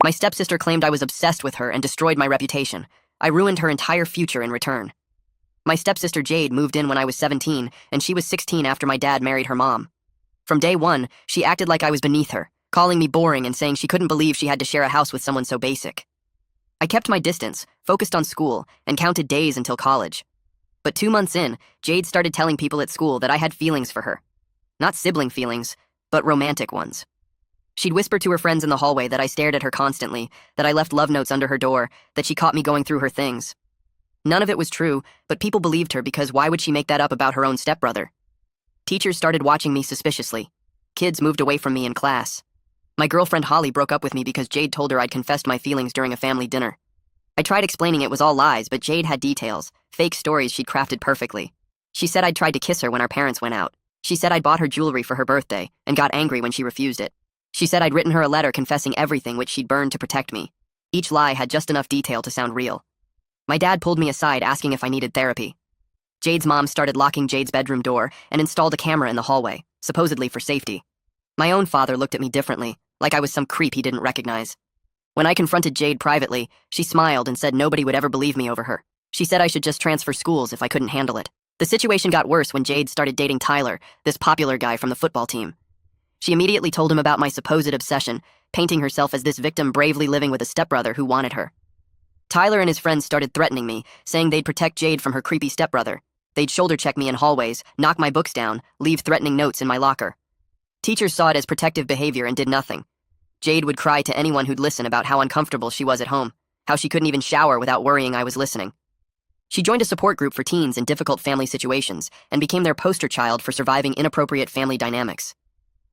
My stepsister claimed I was obsessed with her and destroyed my reputation. I ruined her entire future in return. My stepsister Jade moved in when I was 17, and she was 16 after my dad married her mom. From day one, she acted like I was beneath her, calling me boring and saying she couldn't believe she had to share a house with someone so basic. I kept my distance, focused on school, and counted days until college. But 2 months in, Jade started telling people at school that I had feelings for her. Not sibling feelings, but romantic ones. She'd whisper to her friends in the hallway that I stared at her constantly, that I left love notes under her door, that she caught me going through her things. None of it was true, but people believed her because why would she make that up about her own stepbrother? Teachers started watching me suspiciously. Kids moved away from me in class. My girlfriend Holly broke up with me because Jade told her I'd confessed my feelings during a family dinner. I tried explaining it was all lies, but Jade had details, fake stories she'd crafted perfectly. She said I'd tried to kiss her when our parents went out. She said I'd bought her jewelry for her birthday and got angry when she refused it. She said I'd written her a letter confessing everything which she'd burned to protect me. Each lie had just enough detail to sound real. My dad pulled me aside asking if I needed therapy. Jade's mom started locking Jade's bedroom door and installed a camera in the hallway, supposedly for safety. My own father looked at me differently, like I was some creep he didn't recognize. When I confronted Jade privately, she smiled and said nobody would ever believe me over her. She said I should just transfer schools if I couldn't handle it. The situation got worse when Jade started dating Tyler, this popular guy from the football team. She immediately told him about my supposed obsession, painting herself as this victim bravely living with a stepbrother who wanted her. Tyler and his friends started threatening me, saying they'd protect Jade from her creepy stepbrother. They'd shoulder check me in hallways, knock my books down, leave threatening notes in my locker. Teachers saw it as protective behavior and did nothing. Jade would cry to anyone who'd listen about how uncomfortable she was at home, how she couldn't even shower without worrying I was listening. She joined a support group for teens in difficult family situations and became their poster child for surviving inappropriate family dynamics.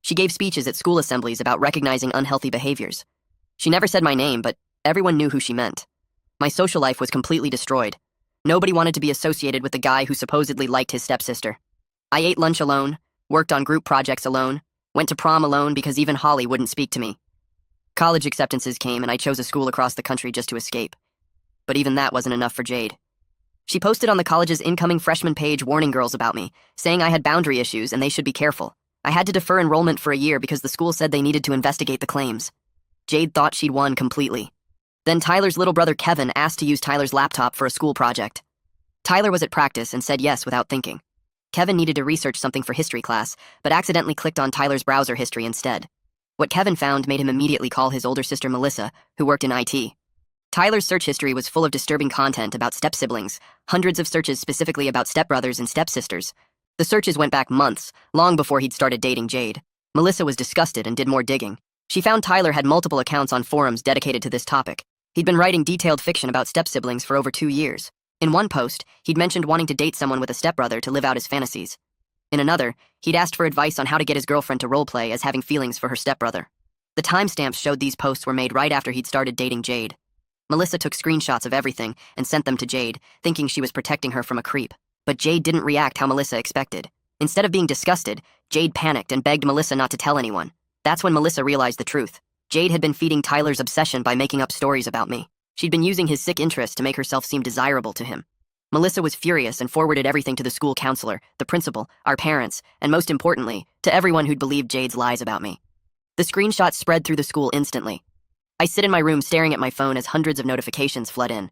She gave speeches at school assemblies about recognizing unhealthy behaviors. She never said my name, but everyone knew who she meant. My social life was completely destroyed. Nobody wanted to be associated with the guy who supposedly liked his stepsister. I ate lunch alone, worked on group projects alone, went to prom alone because even Holly wouldn't speak to me. College acceptances came and I chose a school across the country just to escape. But even that wasn't enough for Jade. She posted on the college's incoming freshman page warning girls about me, saying I had boundary issues and they should be careful. I had to defer enrollment for a year because the school said they needed to investigate the claims. Jade thought she'd won completely. Then Tyler's little brother Kevin asked to use Tyler's laptop for a school project. Tyler was at practice and said yes without thinking. Kevin needed to research something for history class, but accidentally clicked on Tyler's browser history instead. What Kevin found made him immediately call his older sister Melissa, who worked in IT. Tyler's search history was full of disturbing content about step-siblings, hundreds of searches specifically about stepbrothers and stepsisters. The searches went back months, long before he'd started dating Jade. Melissa was disgusted and did more digging. She found Tyler had multiple accounts on forums dedicated to this topic. He'd been writing detailed fiction about step-siblings for over 2 years. In one post, he'd mentioned wanting to date someone with a stepbrother to live out his fantasies. In another, he'd asked for advice on how to get his girlfriend to roleplay as having feelings for her stepbrother. The timestamps showed these posts were made right after he'd started dating Jade. Melissa took screenshots of everything and sent them to Jade, thinking she was protecting her from a creep. But Jade didn't react how Melissa expected. Instead of being disgusted, Jade panicked and begged Melissa not to tell anyone. That's when Melissa realized the truth. Jade had been feeding Tyler's obsession by making up stories about me. She'd been using his sick interest to make herself seem desirable to him. Melissa was furious and forwarded everything to the school counselor, the principal, our parents, and most importantly, to everyone who'd believed Jade's lies about me. The screenshots spread through the school instantly. I sit in my room staring at my phone as hundreds of notifications flood in.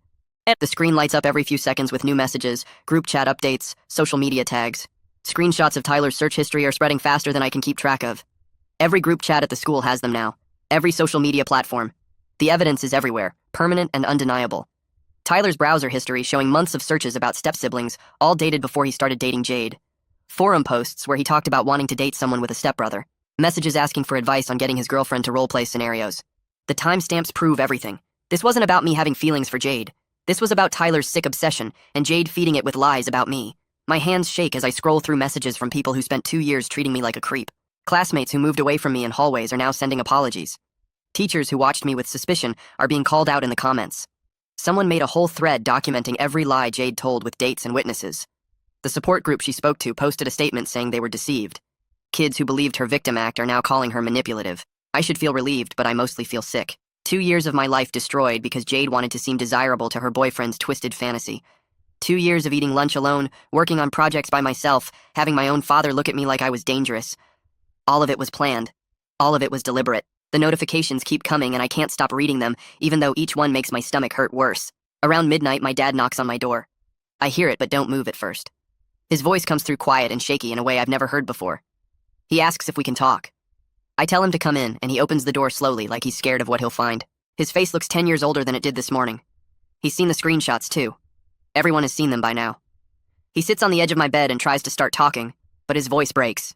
The screen lights up every few seconds with new messages, group chat updates, social media tags. Screenshots of Tyler's search history are spreading faster than I can keep track of. Every group chat at the school has them now. Every social media platform. The evidence is everywhere, permanent and undeniable. Tyler's browser history showing months of searches about step-siblings, all dated before he started dating Jade. Forum posts where he talked about wanting to date someone with a stepbrother. Messages asking for advice on getting his girlfriend to roleplay scenarios. The timestamps prove everything. This wasn't about me having feelings for Jade. This was about Tyler's sick obsession, and Jade feeding it with lies about me. My hands shake as I scroll through messages from people who spent 2 years treating me like a creep. Classmates who moved away from me in hallways are now sending apologies. Teachers who watched me with suspicion are being called out in the comments. Someone made a whole thread documenting every lie Jade told with dates and witnesses. The support group she spoke to posted a statement saying they were deceived. Kids who believed her victim act are now calling her manipulative. I should feel relieved, but I mostly feel sick. 2 years of my life destroyed because Jade wanted to seem desirable to her boyfriend's twisted fantasy. 2 years of eating lunch alone, working on projects by myself, having my own father look at me like I was dangerous. All of it was planned. All of it was deliberate. The notifications keep coming and I can't stop reading them, even though each one makes my stomach hurt worse. Around midnight, my dad knocks on my door. I hear it but don't move at first. His voice comes through quiet and shaky in a way I've never heard before. He asks if we can talk. I tell him to come in, and he opens the door slowly like he's scared of what he'll find. His face looks 10 years older than it did this morning. He's seen the screenshots too. Everyone has seen them by now. He sits on the edge of my bed and tries to start talking, but his voice breaks.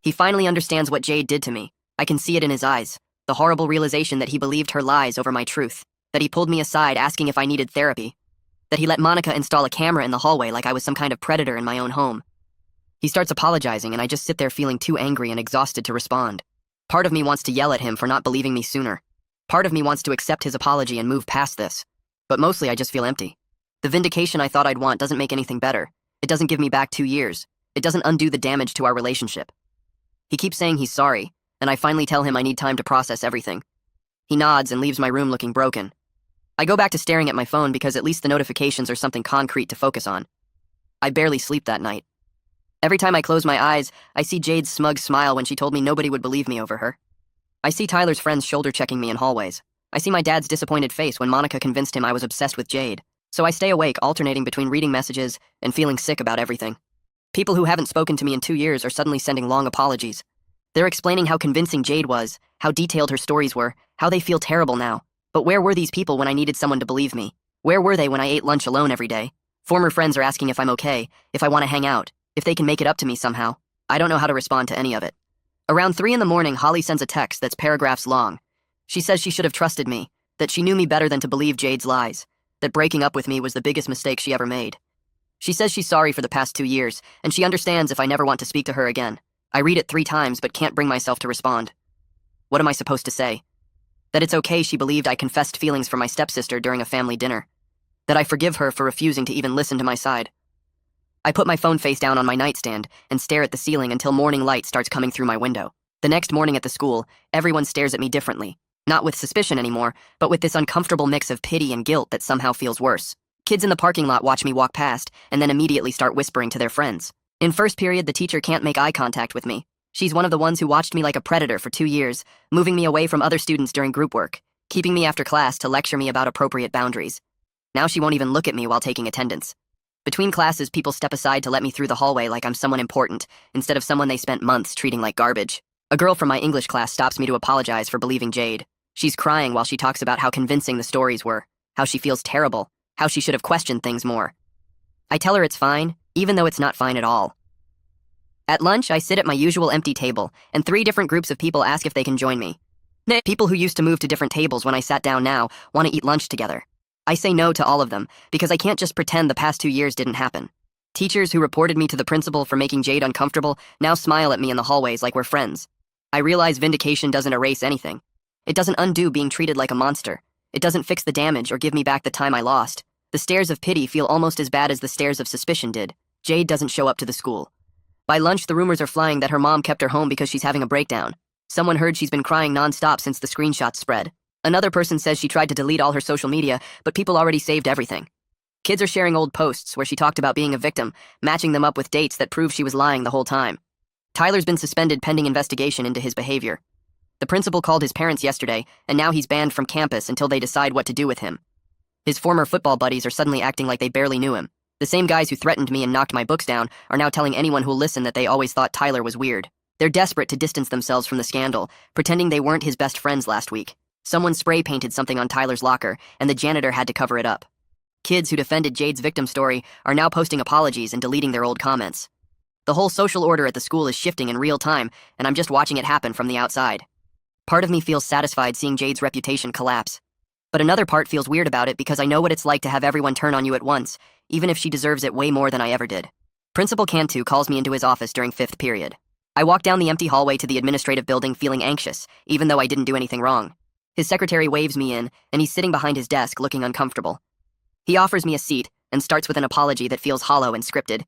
He finally understands what Jade did to me. I can see it in his eyes, the horrible realization that he believed her lies over my truth, that he pulled me aside asking if I needed therapy, that he let Monica install a camera in the hallway like I was some kind of predator in my own home. He starts apologizing, and I just sit there feeling too angry and exhausted to respond. Part of me wants to yell at him for not believing me sooner. Part of me wants to accept his apology and move past this. But mostly I just feel empty. The vindication I thought I'd want doesn't make anything better. It doesn't give me back 2 years. It doesn't undo the damage to our relationship. He keeps saying he's sorry, and I finally tell him I need time to process everything. He nods and leaves my room looking broken. I go back to staring at my phone because at least the notifications are something concrete to focus on. I barely sleep that night. Every time I close my eyes, I see Jade's smug smile when she told me nobody would believe me over her. I see Tyler's friends shoulder-checking me in hallways. I see my dad's disappointed face when Monica convinced him I was obsessed with Jade. So I stay awake, alternating between reading messages and feeling sick about everything. People who haven't spoken to me in 2 years are suddenly sending long apologies. They're explaining how convincing Jade was, how detailed her stories were, how they feel terrible now. But where were these people when I needed someone to believe me? Where were they when I ate lunch alone every day? Former friends are asking if I'm okay, if I want to hang out, if they can make it up to me somehow. I don't know how to respond to any of it. Around 3 in the morning, Holly sends a text that's paragraphs long. She says she should have trusted me, that she knew me better than to believe Jade's lies, that breaking up with me was the biggest mistake she ever made. She says she's sorry for the past 2 years, and she understands if I never want to speak to her again. I read it 3 times but can't bring myself to respond. What am I supposed to say? That it's okay she believed I confessed feelings for my stepsister during a family dinner. That I forgive her for refusing to even listen to my side. I put my phone face down on my nightstand and stare at the ceiling until morning light starts coming through my window. The next morning at the school, everyone stares at me differently. Not with suspicion anymore, but with this uncomfortable mix of pity and guilt that somehow feels worse. Kids in the parking lot watch me walk past and then immediately start whispering to their friends. In first period, the teacher can't make eye contact with me. She's one of the ones who watched me like a predator for 2 years, moving me away from other students during group work, keeping me after class to lecture me about appropriate boundaries. Now she won't even look at me while taking attendance. Between classes, people step aside to let me through the hallway like I'm someone important, instead of someone they spent months treating like garbage. A girl from my English class stops me to apologize for believing Jade. She's crying while she talks about how convincing the stories were, how she feels terrible, how she should have questioned things more. I tell her it's fine, even though it's not fine at all. At lunch, I sit at my usual empty table, and 3 different groups of people ask if they can join me. People who used to move to different tables when I sat down now want to eat lunch together. I say no to all of them, because I can't just pretend the past 2 years didn't happen. Teachers who reported me to the principal for making Jade uncomfortable now smile at me in the hallways like we're friends. I realize vindication doesn't erase anything. It doesn't undo being treated like a monster. It doesn't fix the damage or give me back the time I lost. The stares of pity feel almost as bad as the stares of suspicion did. Jade doesn't show up to the school. By lunch, the rumors are flying that her mom kept her home because she's having a breakdown. Someone heard she's been crying nonstop since the screenshots spread. Another person says she tried to delete all her social media, but people already saved everything. Kids are sharing old posts where she talked about being a victim, matching them up with dates that prove she was lying the whole time. Tyler's been suspended pending investigation into his behavior. The principal called his parents yesterday, and now he's banned from campus until they decide what to do with him. His former football buddies are suddenly acting like they barely knew him. The same guys who threatened me and knocked my books down are now telling anyone who'll listen that they always thought Tyler was weird. They're desperate to distance themselves from the scandal, pretending they weren't his best friends last week. Someone spray-painted something on Tyler's locker, and the janitor had to cover it up. Kids who defended Jade's victim story are now posting apologies and deleting their old comments. The whole social order at the school is shifting in real time, and I'm just watching it happen from the outside. Part of me feels satisfied seeing Jade's reputation collapse. But another part feels weird about it because I know what it's like to have everyone turn on you at once, even if she deserves it way more than I ever did. Principal Cantu calls me into his office during 5th period. I walk down the empty hallway to the administrative building feeling anxious, even though I didn't do anything wrong. His secretary waves me in, and he's sitting behind his desk looking uncomfortable. He offers me a seat and starts with an apology that feels hollow and scripted.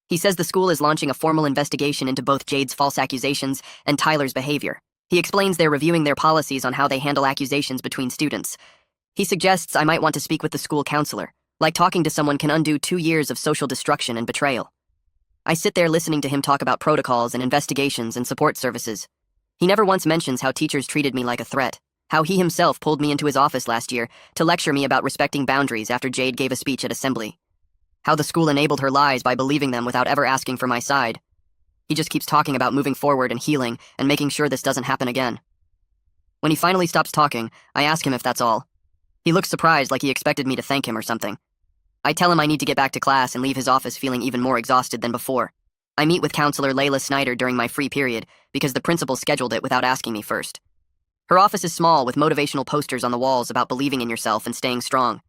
He says the school is launching a formal investigation into both Jade's false accusations and Tyler's behavior. He explains they're reviewing their policies on how they handle accusations between students. He suggests I might want to speak with the school counselor, like talking to someone can undo 2 years of social destruction and betrayal. I sit there listening to him talk about protocols and investigations and support services. He never once mentions how teachers treated me like a threat, how he himself pulled me into his office last year to lecture me about respecting boundaries after Jade gave a speech at assembly, how the school enabled her lies by believing them without ever asking for my side. He just keeps talking about moving forward and healing and making sure this doesn't happen again. When he finally stops talking, I ask him if that's all. He looks surprised, like he expected me to thank him or something. I tell him I need to get back to class and leave his office feeling even more exhausted than before. I meet with Counselor Layla Snyder during my free period because the principal scheduled it without asking me first. Her office is small with motivational posters on the walls about believing in yourself and staying strong.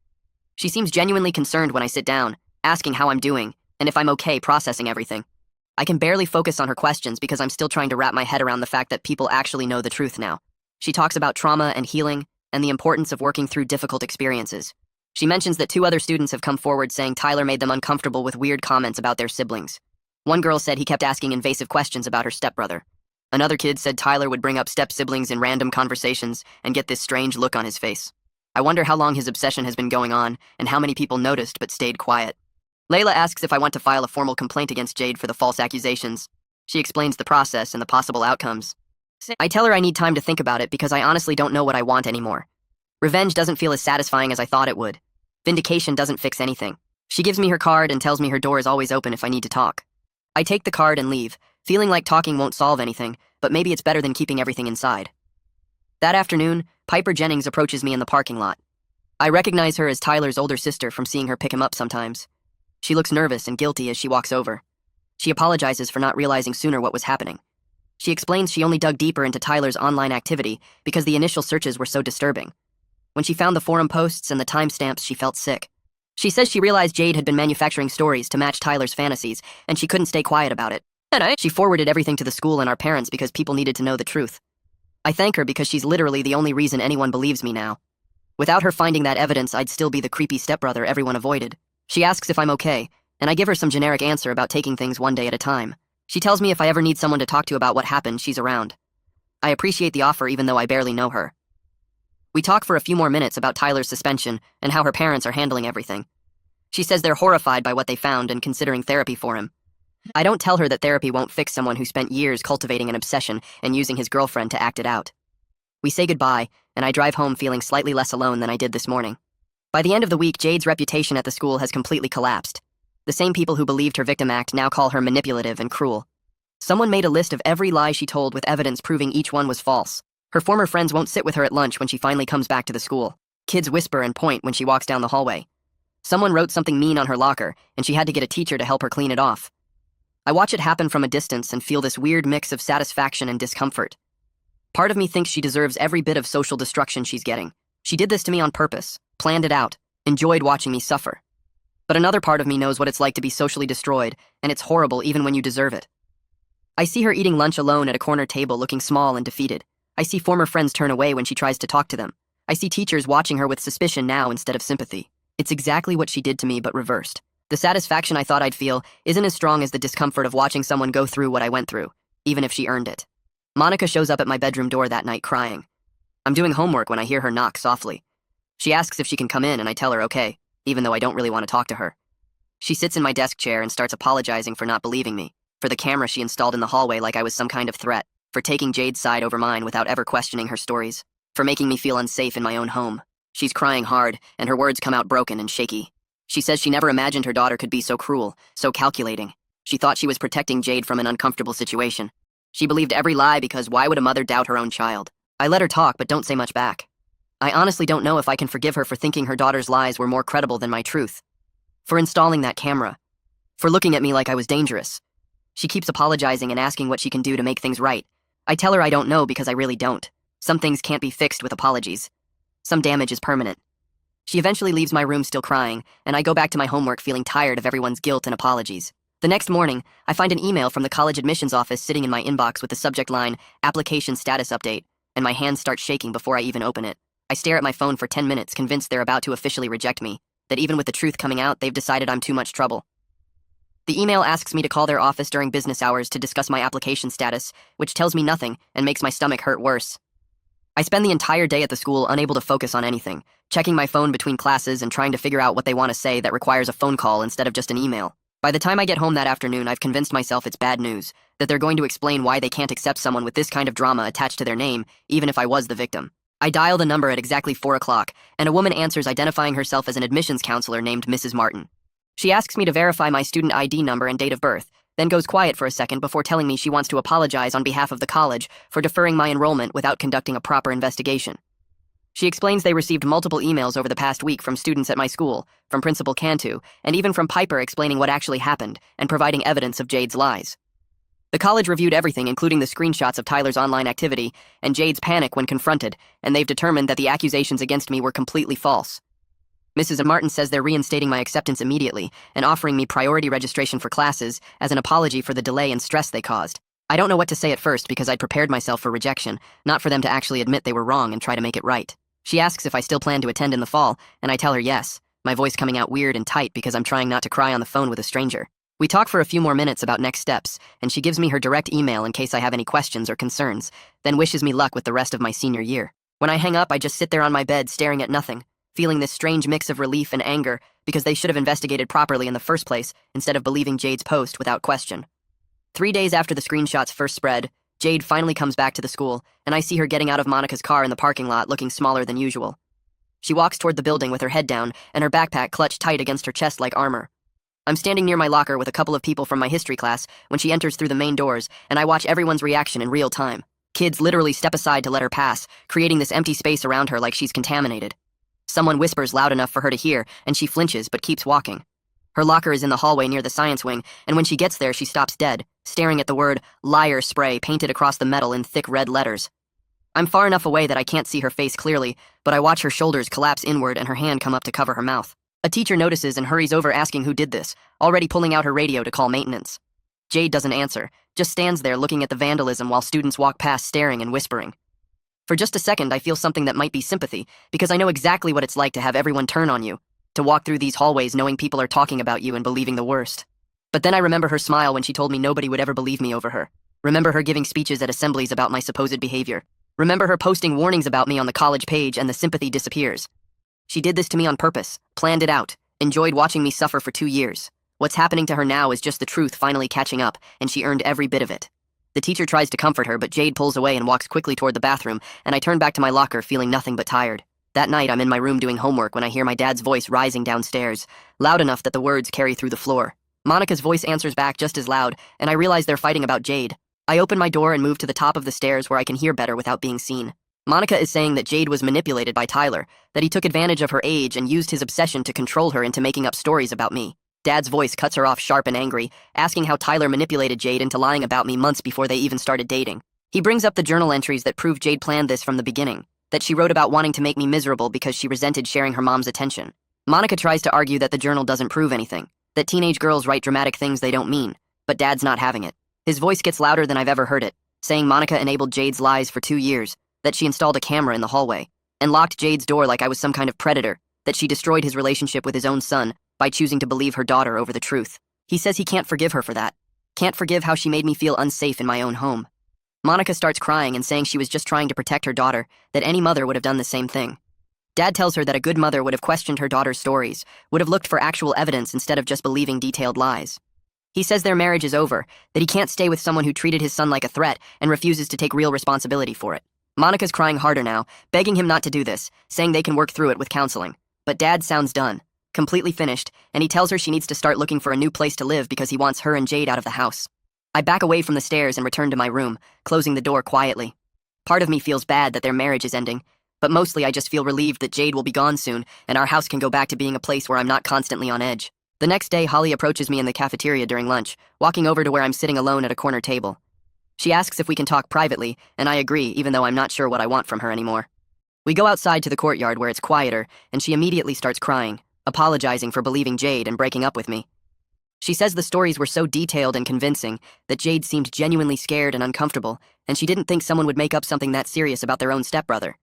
She seems genuinely concerned when I sit down, asking how I'm doing and if I'm okay processing everything. I can barely focus on her questions because I'm still trying to wrap my head around the fact that people actually know the truth now. She talks about trauma and healing and the importance of working through difficult experiences. She mentions that 2 other students have come forward saying Tyler made them uncomfortable with weird comments about their siblings. One girl said he kept asking invasive questions about her stepbrother. Another kid said Tyler would bring up step-siblings in random conversations and get this strange look on his face. I wonder how long his obsession has been going on and how many people noticed but stayed quiet. Layla asks if I want to file a formal complaint against Jade for the false accusations. She explains the process and the possible outcomes. I tell her I need time to think about it because I honestly don't know what I want anymore. Revenge doesn't feel as satisfying as I thought it would. Vindication doesn't fix anything. She gives me her card and tells me her door is always open if I need to talk. I take the card and leave, feeling like talking won't solve anything, but maybe it's better than keeping everything inside. That afternoon, Piper Jennings approaches me in the parking lot. I recognize her as Tyler's older sister from seeing her pick him up sometimes. She looks nervous and guilty as she walks over. She apologizes for not realizing sooner what was happening. She explains she only dug deeper into Tyler's online activity because the initial searches were so disturbing. When she found the forum posts and the timestamps, she felt sick. She says she realized Jade had been manufacturing stories to match Tyler's fantasies, and she couldn't stay quiet about it. She forwarded everything to the school and our parents because people needed to know the truth. I thank her because she's literally the only reason anyone believes me now. Without her finding that evidence, I'd still be the creepy stepbrother everyone avoided. She asks if I'm okay, and I give her some generic answer about taking things one day at a time. She tells me if I ever need someone to talk to about what happened, she's around. I appreciate the offer even though I barely know her. We talk for a few more minutes about Tyler's suspension and how her parents are handling everything. She says they're horrified by what they found and considering therapy for him. I don't tell her that therapy won't fix someone who spent years cultivating an obsession and using his girlfriend to act it out. We say goodbye, and I drive home feeling slightly less alone than I did this morning. By the end of the week, Jade's reputation at the school has completely collapsed. The same people who believed her victim act now call her manipulative and cruel. Someone made a list of every lie she told with evidence proving each one was false. Her former friends won't sit with her at lunch when she finally comes back to the school. Kids whisper and point when she walks down the hallway. Someone wrote something mean on her locker, and she had to get a teacher to help her clean it off. I watch it happen from a distance and feel this weird mix of satisfaction and discomfort. Part of me thinks she deserves every bit of social destruction she's getting. She did this to me on purpose, planned it out, enjoyed watching me suffer. But another part of me knows what it's like to be socially destroyed, and it's horrible even when you deserve it. I see her eating lunch alone at a corner table looking small and defeated. I see former friends turn away when she tries to talk to them. I see teachers watching her with suspicion now instead of sympathy. It's exactly what she did to me, but reversed. The satisfaction I thought I'd feel isn't as strong as the discomfort of watching someone go through what I went through, even if she earned it. Monica shows up at my bedroom door that night crying. I'm doing homework when I hear her knock softly. She asks if she can come in, and I tell her okay, even though I don't really want to talk to her. She sits in my desk chair and starts apologizing for not believing me, for the camera she installed in the hallway like I was some kind of threat, for taking Jade's side over mine without ever questioning her stories, for making me feel unsafe in my own home. She's crying hard, and her words come out broken and shaky. She says she never imagined her daughter could be so cruel, so calculating. She thought she was protecting Jade from an uncomfortable situation. She believed every lie because why would a mother doubt her own child? I let her talk but don't say much back. I honestly don't know if I can forgive her for thinking her daughter's lies were more credible than my truth. For installing that camera. For looking at me like I was dangerous. She keeps apologizing and asking what she can do to make things right. I tell her I don't know because I really don't. Some things can't be fixed with apologies. Some damage is permanent. She eventually leaves my room still crying, and I go back to my homework feeling tired of everyone's guilt and apologies. The next morning, I find an email from the college admissions office sitting in my inbox with the subject line, "Application Status Update," and my hands start shaking before I even open it. I stare at my phone for 10 minutes, convinced they're about to officially reject me, that even with the truth coming out, they've decided I'm too much trouble. The email asks me to call their office during business hours to discuss my application status, which tells me nothing and makes my stomach hurt worse. I spend the entire day at the school unable to focus on anything, checking my phone between classes and trying to figure out what they want to say that requires a phone call instead of just an email. By the time I get home that afternoon, I've convinced myself it's bad news, that they're going to explain why they can't accept someone with this kind of drama attached to their name, even if I was the victim. I dial the number at exactly 4 o'clock, and a woman answers identifying herself as an admissions counselor named Mrs. Martin. She asks me to verify my student ID number and date of birth, then goes quiet for a second before telling me she wants to apologize on behalf of the college for deferring my enrollment without conducting a proper investigation. She explains they received multiple emails over the past week from students at my school, from Principal Cantu, and even from Piper explaining what actually happened and providing evidence of Jade's lies. The college reviewed everything, including the screenshots of Tyler's online activity and Jade's panic when confronted, and they've determined that the accusations against me were completely false. Mrs. Martin says they're reinstating my acceptance immediately and offering me priority registration for classes as an apology for the delay and stress they caused. I don't know what to say at first because I'd prepared myself for rejection, not for them to actually admit they were wrong and try to make it right. She asks if I still plan to attend in the fall, and I tell her yes, my voice coming out weird and tight because I'm trying not to cry on the phone with a stranger. We talk for a few more minutes about next steps, and she gives me her direct email in case I have any questions or concerns, then wishes me luck with the rest of my senior year. When I hang up, I just sit there on my bed staring at nothing, feeling this strange mix of relief and anger because they should have investigated properly in the first place instead of believing Jade's post without question. 3 days after the screenshots first spread, Jade finally comes back to the school, and I see her getting out of Monica's car in the parking lot looking smaller than usual. She walks toward the building with her head down and her backpack clutched tight against her chest like armor. I'm standing near my locker with a couple of people from my history class when she enters through the main doors, and I watch everyone's reaction in real time. Kids literally step aside to let her pass, creating this empty space around her like she's contaminated. Someone whispers loud enough for her to hear, and she flinches but keeps walking. Her locker is in the hallway near the science wing, and when she gets there, she stops dead, staring at the word liar spray painted across the metal in thick red letters. I'm far enough away that I can't see her face clearly, but I watch her shoulders collapse inward and her hand come up to cover her mouth. A teacher notices and hurries over asking who did this, already pulling out her radio to call maintenance. Jade doesn't answer, just stands there looking at the vandalism while students walk past staring and whispering. For just a second, I feel something that might be sympathy, because I know exactly what it's like to have everyone turn on you, to walk through these hallways knowing people are talking about you and believing the worst. But then I remember her smile when she told me nobody would ever believe me over her. Remember her giving speeches at assemblies about my supposed behavior. Remember her posting warnings about me on the college page, and the sympathy disappears. She did this to me on purpose, planned it out, enjoyed watching me suffer for 2 years. What's happening to her now is just the truth finally catching up, and she earned every bit of it. The teacher tries to comfort her, but Jade pulls away and walks quickly toward the bathroom, and I turn back to my locker feeling nothing but tired. That night, I'm in my room doing homework when I hear my dad's voice rising downstairs, loud enough that the words carry through the floor. Monica's voice answers back just as loud, and I realize they're fighting about Jade. I open my door and move to the top of the stairs where I can hear better without being seen. Monica is saying that Jade was manipulated by Tyler, that he took advantage of her age and used his obsession to control her into making up stories about me. Dad's voice cuts her off sharp and angry, asking how Tyler manipulated Jade into lying about me months before they even started dating. He brings up the journal entries that prove Jade planned this from the beginning, that she wrote about wanting to make me miserable because she resented sharing her mom's attention. Monica tries to argue that the journal doesn't prove anything, that teenage girls write dramatic things they don't mean, but Dad's not having it. His voice gets louder than I've ever heard it, saying Monica enabled Jade's lies for 2 years, that she installed a camera in the hallway, and locked Jade's door like I was some kind of predator, that she destroyed his relationship with his own son by choosing to believe her daughter over the truth. He says he can't forgive her for that, can't forgive how she made me feel unsafe in my own home. Monica starts crying and saying she was just trying to protect her daughter, that any mother would have done the same thing. Dad tells her that a good mother would have questioned her daughter's stories, would have looked for actual evidence instead of just believing detailed lies. He says their marriage is over, that he can't stay with someone who treated his son like a threat and refuses to take real responsibility for it. Monica's crying harder now, begging him not to do this, saying they can work through it with counseling. But Dad sounds done, completely finished, and he tells her she needs to start looking for a new place to live because he wants her and Jade out of the house. I back away from the stairs and return to my room, closing the door quietly. Part of me feels bad that their marriage is ending, but mostly I just feel relieved that Jade will be gone soon and our house can go back to being a place where I'm not constantly on edge. The next day, Holly approaches me in the cafeteria during lunch, walking over to where I'm sitting alone at a corner table. She asks if we can talk privately, and I agree, even though I'm not sure what I want from her anymore. We go outside to the courtyard where it's quieter, and she immediately starts crying, apologizing for believing Jade and breaking up with me. She says the stories were so detailed and convincing that Jade seemed genuinely scared and uncomfortable, and she didn't think someone would make up something that serious about their own stepbrother.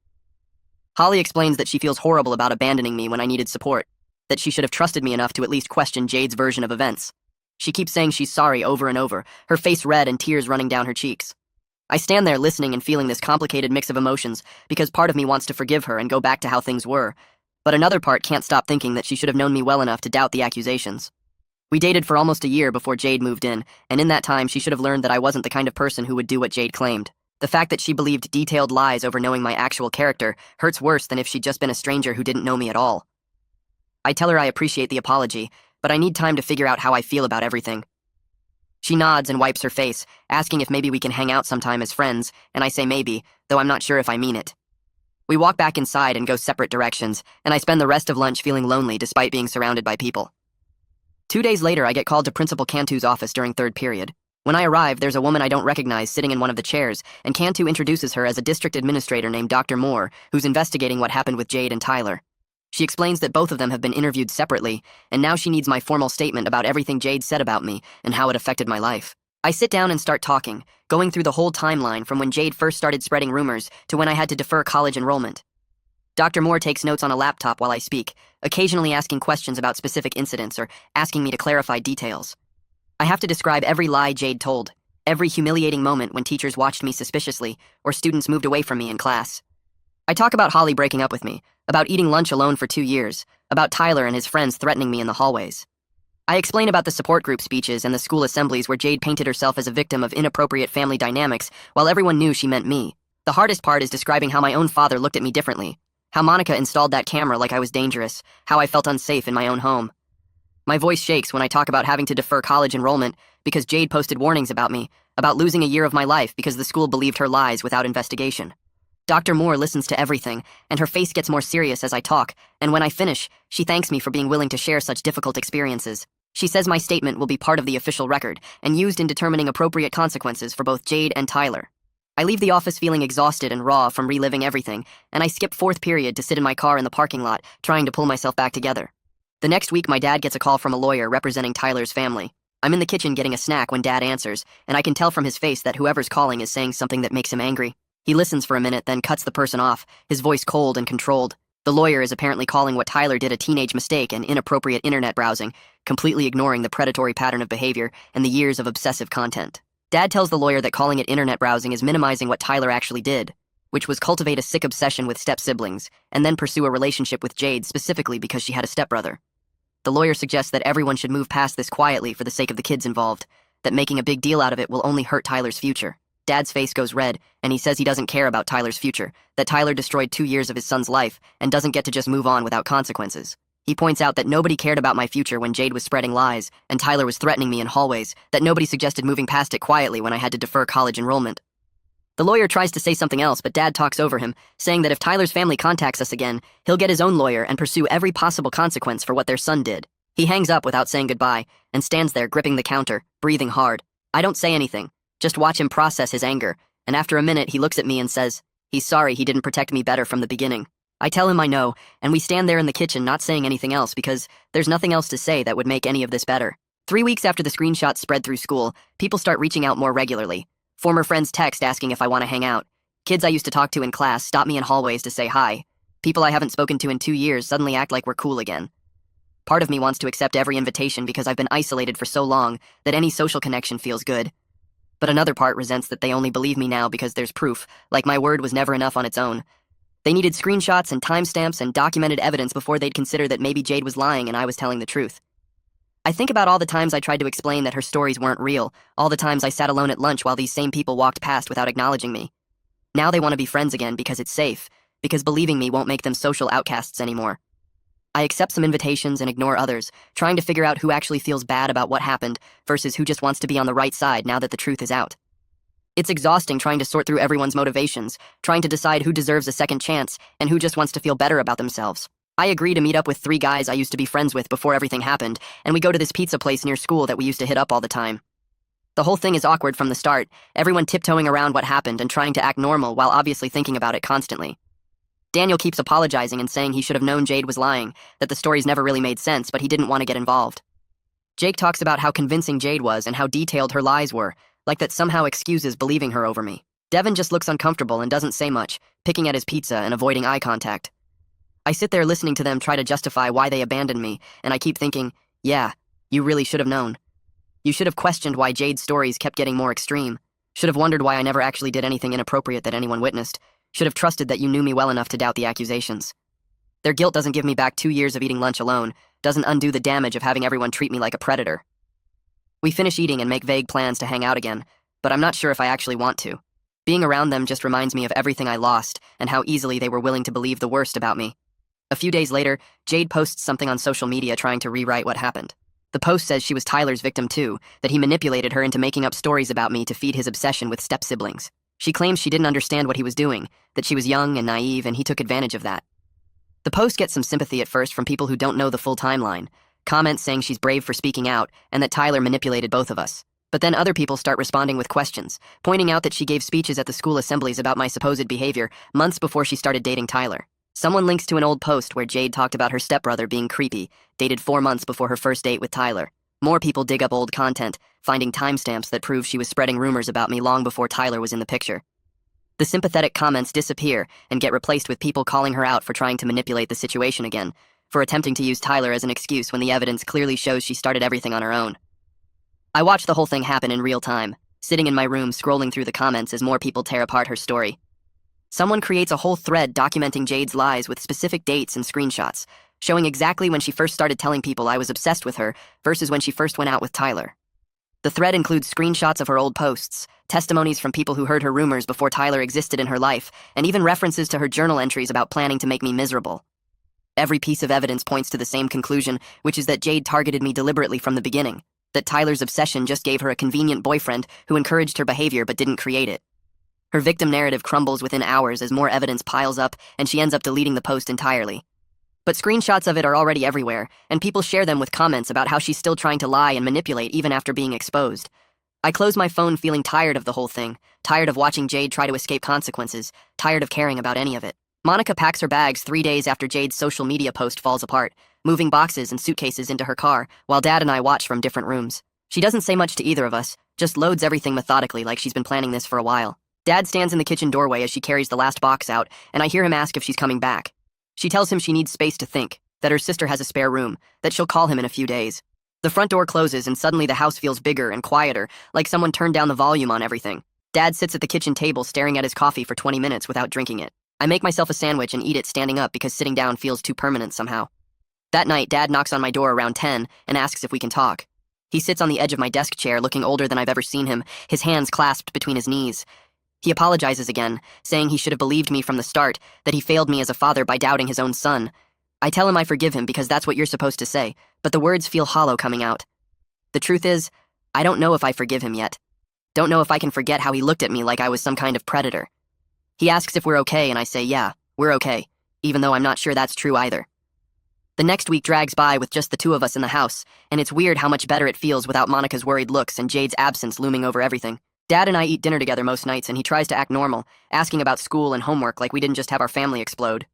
Holly explains that she feels horrible about abandoning me when I needed support, that she should have trusted me enough to at least question Jade's version of events. She keeps saying she's sorry over and over, her face red and tears running down her cheeks. I stand there listening and feeling this complicated mix of emotions because part of me wants to forgive her and go back to how things were, but another part can't stop thinking that she should have known me well enough to doubt the accusations. We dated for almost a year before Jade moved in, and in that time she should have learned that I wasn't the kind of person who would do what Jade claimed. The fact that she believed detailed lies over knowing my actual character hurts worse than if she'd just been a stranger who didn't know me at all. I tell her I appreciate the apology, but I need time to figure out how I feel about everything. She nods and wipes her face, asking if maybe we can hang out sometime as friends, and I say maybe, though I'm not sure if I mean it. We walk back inside and go separate directions, and I spend the rest of lunch feeling lonely despite being surrounded by people. 2 days later, I get called to Principal Cantu's office during third period. When I arrive, there's a woman I don't recognize sitting in one of the chairs, and Cantu introduces her as a district administrator named Dr. Moore, who's investigating what happened with Jade and Tyler. She explains that both of them have been interviewed separately, and now she needs my formal statement about everything Jade said about me and how it affected my life. I sit down and start talking, going through the whole timeline from when Jade first started spreading rumors to when I had to defer college enrollment. Dr. Moore takes notes on a laptop while I speak, occasionally asking questions about specific incidents or asking me to clarify details. I have to describe every lie Jade told, every humiliating moment when teachers watched me suspiciously or students moved away from me in class. I talk about Holly breaking up with me, about eating lunch alone for 2 years, about Tyler and his friends threatening me in the hallways. I explain about the support group speeches and the school assemblies where Jade painted herself as a victim of inappropriate family dynamics while everyone knew she meant me. The hardest part is describing how my own father looked at me differently, how Monica installed that camera like I was dangerous, how I felt unsafe in my own home. My voice shakes when I talk about having to defer college enrollment because Jade posted warnings about me, about losing a year of my life because the school believed her lies without investigation. Dr. Moore listens to everything, and her face gets more serious as I talk, and when I finish, she thanks me for being willing to share such difficult experiences. She says my statement will be part of the official record and used in determining appropriate consequences for both Jade and Tyler. I leave the office feeling exhausted and raw from reliving everything, and I skip fourth period to sit in my car in the parking lot, trying to pull myself back together. The next week, my dad gets a call from a lawyer representing Tyler's family. I'm in the kitchen getting a snack when Dad answers, and I can tell from his face that whoever's calling is saying something that makes him angry. He listens for a minute, then cuts the person off, his voice cold and controlled. The lawyer is apparently calling what Tyler did a teenage mistake and inappropriate internet browsing, completely ignoring the predatory pattern of behavior and the years of obsessive content. Dad tells the lawyer that calling it internet browsing is minimizing what Tyler actually did, which was cultivate a sick obsession with step-siblings, and then pursue a relationship with Jade specifically because she had a stepbrother. The lawyer suggests that everyone should move past this quietly for the sake of the kids involved, that making a big deal out of it will only hurt Tyler's future. Dad's face goes red, and he says he doesn't care about Tyler's future, that Tyler destroyed 2 years of his son's life and doesn't get to just move on without consequences. He points out that nobody cared about my future when Jade was spreading lies and Tyler was threatening me in hallways, that nobody suggested moving past it quietly when I had to defer college enrollment. The lawyer tries to say something else, but Dad talks over him, saying that if Tyler's family contacts us again, he'll get his own lawyer and pursue every possible consequence for what their son did. He hangs up without saying goodbye and stands there gripping the counter, breathing hard. I don't say anything, just watch him process his anger, and after a minute he looks at me and says, he's sorry he didn't protect me better from the beginning. I tell him I know, and we stand there in the kitchen not saying anything else because there's nothing else to say that would make any of this better. 3 weeks after the screenshots spread through school, people start reaching out more regularly. Former friends text asking if I want to hang out. Kids I used to talk to in class stop me in hallways to say hi. People I haven't spoken to in 2 years suddenly act like we're cool again. Part of me wants to accept every invitation because I've been isolated for so long that any social connection feels good. But another part resents that they only believe me now because there's proof, like my word was never enough on its own. They needed screenshots and timestamps and documented evidence before they'd consider that maybe Jade was lying and I was telling the truth. I think about all the times I tried to explain that her stories weren't real, all the times I sat alone at lunch while these same people walked past without acknowledging me. Now they want to be friends again because it's safe, because believing me won't make them social outcasts anymore. I accept some invitations and ignore others, trying to figure out who actually feels bad about what happened versus who just wants to be on the right side now that the truth is out. It's exhausting trying to sort through everyone's motivations, trying to decide who deserves a second chance and who just wants to feel better about themselves. I agree to meet up with 3 guys I used to be friends with before everything happened, and we go to this pizza place near school that we used to hit up all the time. The whole thing is awkward from the start, everyone tiptoeing around what happened and trying to act normal while obviously thinking about it constantly. Daniel keeps apologizing and saying he should have known Jade was lying, that the stories never really made sense, but he didn't want to get involved. Jake talks about how convincing Jade was and how detailed her lies were, like that somehow excuses believing her over me. Devin just looks uncomfortable and doesn't say much, picking at his pizza and avoiding eye contact. I sit there listening to them try to justify why they abandoned me, and I keep thinking, yeah, you really should have known. You should have questioned why Jade's stories kept getting more extreme, should have wondered why I never actually did anything inappropriate that anyone witnessed, should have trusted that you knew me well enough to doubt the accusations. Their guilt doesn't give me back 2 years of eating lunch alone, doesn't undo the damage of having everyone treat me like a predator. We finish eating and make vague plans to hang out again, but I'm not sure if I actually want to. Being around them just reminds me of everything I lost and how easily they were willing to believe the worst about me. A few days later, Jade posts something on social media trying to rewrite what happened. The post says she was Tyler's victim too, that he manipulated her into making up stories about me to feed his obsession with step-siblings. She claims she didn't understand what he was doing, that she was young and naive and he took advantage of that. The post gets some sympathy at first from people who don't know the full timeline, comments saying she's brave for speaking out and that Tyler manipulated both of us. But then other people start responding with questions, pointing out that she gave speeches at the school assemblies about my supposed behavior months before she started dating Tyler. Someone links to an old post where Jade talked about her stepbrother being creepy, dated 4 months before her first date with Tyler. More people dig up old content, finding timestamps that prove she was spreading rumors about me long before Tyler was in the picture. The sympathetic comments disappear and get replaced with people calling her out for trying to manipulate the situation again, for attempting to use Tyler as an excuse when the evidence clearly shows she started everything on her own. I watch the whole thing happen in real time, sitting in my room scrolling through the comments as more people tear apart her story. Someone creates a whole thread documenting Jade's lies with specific dates and screenshots, showing exactly when she first started telling people I was obsessed with her versus when she first went out with Tyler. The thread includes screenshots of her old posts, testimonies from people who heard her rumors before Tyler existed in her life, and even references to her journal entries about planning to make me miserable. Every piece of evidence points to the same conclusion, which is that Jade targeted me deliberately from the beginning, that Tyler's obsession just gave her a convenient boyfriend who encouraged her behavior but didn't create it. Her victim narrative crumbles within hours as more evidence piles up and she ends up deleting the post entirely. But screenshots of it are already everywhere, and people share them with comments about how she's still trying to lie and manipulate even after being exposed. I close my phone feeling tired of the whole thing, tired of watching Jade try to escape consequences, tired of caring about any of it. Monica packs her bags 3 days after Jade's social media post falls apart, moving boxes and suitcases into her car, while Dad and I watch from different rooms. She doesn't say much to either of us, just loads everything methodically like she's been planning this for a while. Dad stands in the kitchen doorway as she carries the last box out, and I hear him ask if she's coming back. She tells him she needs space to think, that her sister has a spare room, that she'll call him in a few days. The front door closes and suddenly the house feels bigger and quieter, like someone turned down the volume on everything. Dad sits at the kitchen table staring at his coffee for 20 minutes without drinking it. I make myself a sandwich and eat it standing up because sitting down feels too permanent somehow. That night, Dad knocks on my door around 10 and asks if we can talk. He sits on the edge of my desk chair looking older than I've ever seen him, his hands clasped between his knees. He apologizes again, saying he should have believed me from the start, that he failed me as a father by doubting his own son. I tell him I forgive him because that's what you're supposed to say, but the words feel hollow coming out. The truth is, I don't know if I forgive him yet. Don't know if I can forget how he looked at me like I was some kind of predator. He asks if we're okay and I say, yeah, we're okay, even though I'm not sure that's true either. The next week drags by with just the two of us in the house, and it's weird how much better it feels without Monica's worried looks and Jade's absence looming over everything. Dad and I eat dinner together most nights and he tries to act normal, asking about school and homework like we didn't just have our family explode.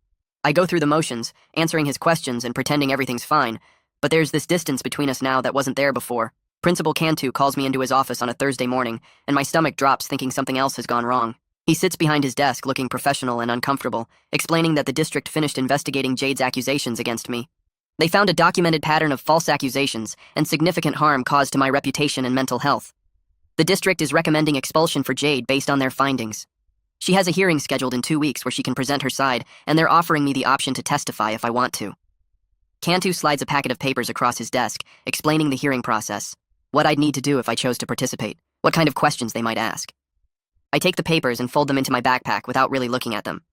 I go through the motions, answering his questions and pretending everything's fine, but there's this distance between us now that wasn't there before. Principal Cantu calls me into his office on a Thursday morning, and my stomach drops thinking something else has gone wrong. He sits behind his desk looking professional and uncomfortable, explaining that the district finished investigating Jade's accusations against me. They found a documented pattern of false accusations and significant harm caused to my reputation and mental health. The district is recommending expulsion for Jade based on their findings. She has a hearing scheduled in 2 weeks where she can present her side, and they're offering me the option to testify if I want to. Cantu slides a packet of papers across his desk, explaining the hearing process, what I'd need to do if I chose to participate, what kind of questions they might ask. I take the papers and fold them into my backpack without really looking at them.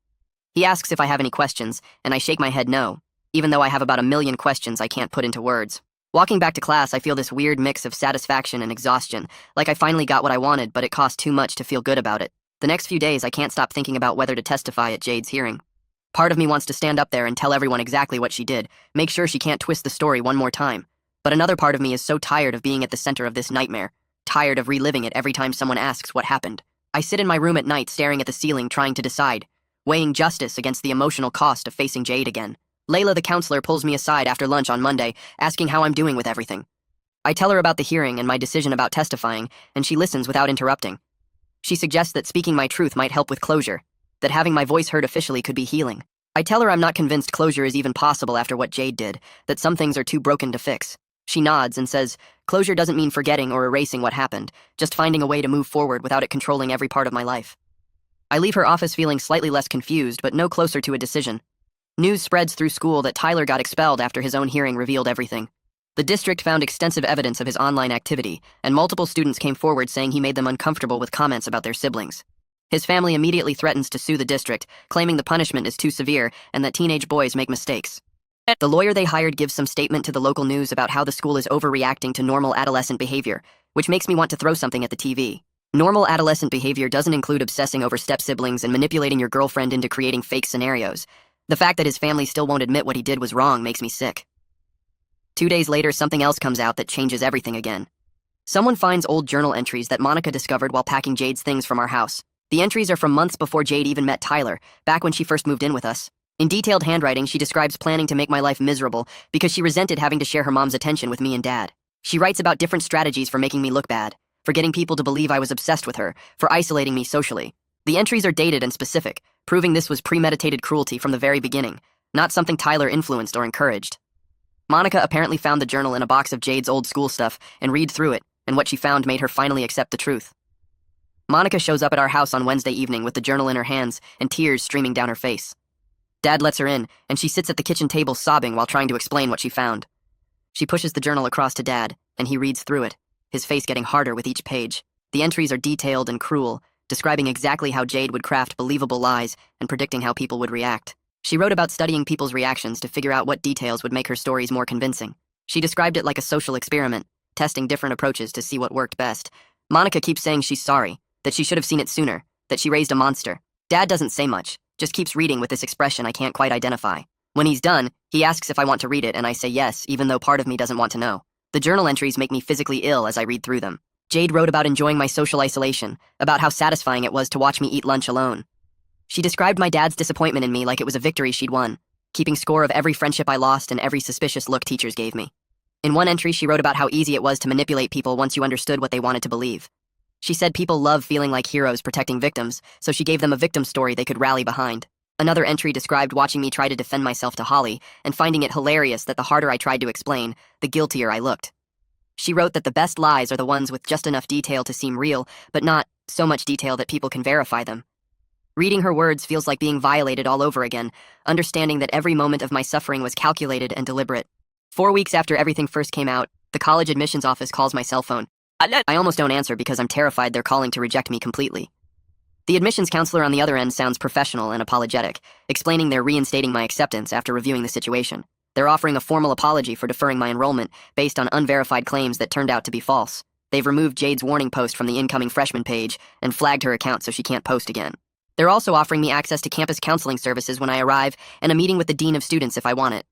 He asks if I have any questions, and I shake my head no, even though I have about 1,000,000 questions I can't put into words. Walking back to class, I feel this weird mix of satisfaction and exhaustion, like I finally got what I wanted, but it cost too much to feel good about it. The next few days, I can't stop thinking about whether to testify at Jade's hearing. Part of me wants to stand up there and tell everyone exactly what she did, make sure she can't twist the story one more time. But another part of me is so tired of being at the center of this nightmare, tired of reliving it every time someone asks what happened. I sit in my room at night staring at the ceiling trying to decide, weighing justice against the emotional cost of facing Jade again. Layla, the counselor, pulls me aside after lunch on Monday, asking how I'm doing with everything. I tell her about the hearing and my decision about testifying, and she listens without interrupting. She suggests that speaking my truth might help with closure, that having my voice heard officially could be healing. I tell her I'm not convinced closure is even possible after what Jade did, that some things are too broken to fix. She nods and says, closure doesn't mean forgetting or erasing what happened, just finding a way to move forward without it controlling every part of my life. I leave her office feeling slightly less confused, but no closer to a decision. News spreads through school that Tyler got expelled after his own hearing revealed everything. The district found extensive evidence of his online activity, and multiple students came forward saying he made them uncomfortable with comments about their siblings. His family immediately threatens to sue the district, claiming the punishment is too severe and that teenage boys make mistakes. The lawyer they hired gives some statement to the local news about how the school is overreacting to normal adolescent behavior, which makes me want to throw something at the TV. Normal adolescent behavior doesn't include obsessing over step-siblings and manipulating your girlfriend into creating fake scenarios. The fact that his family still won't admit what he did was wrong makes me sick. 2 days later, something else comes out that changes everything again. Someone finds old journal entries that Monica discovered while packing Jade's things from our house. The entries are from months before Jade even met Tyler, back when she first moved in with us. In detailed handwriting, she describes planning to make my life miserable because she resented having to share her mom's attention with me and Dad. She writes about different strategies for making me look bad, for getting people to believe I was obsessed with her, for isolating me socially. The entries are dated and specific, proving this was premeditated cruelty from the very beginning, not something Tyler influenced or encouraged. Monica apparently found the journal in a box of Jade's old school stuff and read through it, and what she found made her finally accept the truth. Monica shows up at our house on Wednesday evening with the journal in her hands and tears streaming down her face. Dad lets her in, and she sits at the kitchen table sobbing while trying to explain what she found. She pushes the journal across to Dad, and he reads through it, his face getting harder with each page. The entries are detailed and cruel, describing exactly how Jade would craft believable lies and predicting how people would react. She wrote about studying people's reactions to figure out what details would make her stories more convincing. She described it like a social experiment, testing different approaches to see what worked best. Monica keeps saying she's sorry, that she should have seen it sooner, that she raised a monster. Dad doesn't say much, just keeps reading with this expression I can't quite identify. When he's done, he asks if I want to read it, and I say yes, even though part of me doesn't want to know. The journal entries make me physically ill as I read through them. Jade wrote about enjoying my social isolation, about how satisfying it was to watch me eat lunch alone. She described my dad's disappointment in me like it was a victory she'd won, keeping score of every friendship I lost and every suspicious look teachers gave me. In one entry, she wrote about how easy it was to manipulate people once you understood what they wanted to believe. She said people love feeling like heroes protecting victims, so she gave them a victim story they could rally behind. Another entry described watching me try to defend myself to Holly and finding it hilarious that the harder I tried to explain, the guiltier I looked. She wrote that the best lies are the ones with just enough detail to seem real, but not so much detail that people can verify them. Reading her words feels like being violated all over again, understanding that every moment of my suffering was calculated and deliberate. 4 weeks after everything first came out, the college admissions office calls my cell phone. I almost don't answer because I'm terrified they're calling to reject me completely. The admissions counselor on the other end sounds professional and apologetic, explaining they're reinstating my acceptance after reviewing the situation. They're offering a formal apology for deferring my enrollment based on unverified claims that turned out to be false. They've removed Jade's warning post from the incoming freshman page and flagged her account so she can't post again. They're also offering me access to campus counseling services when I arrive and a meeting with the dean of students if I want it.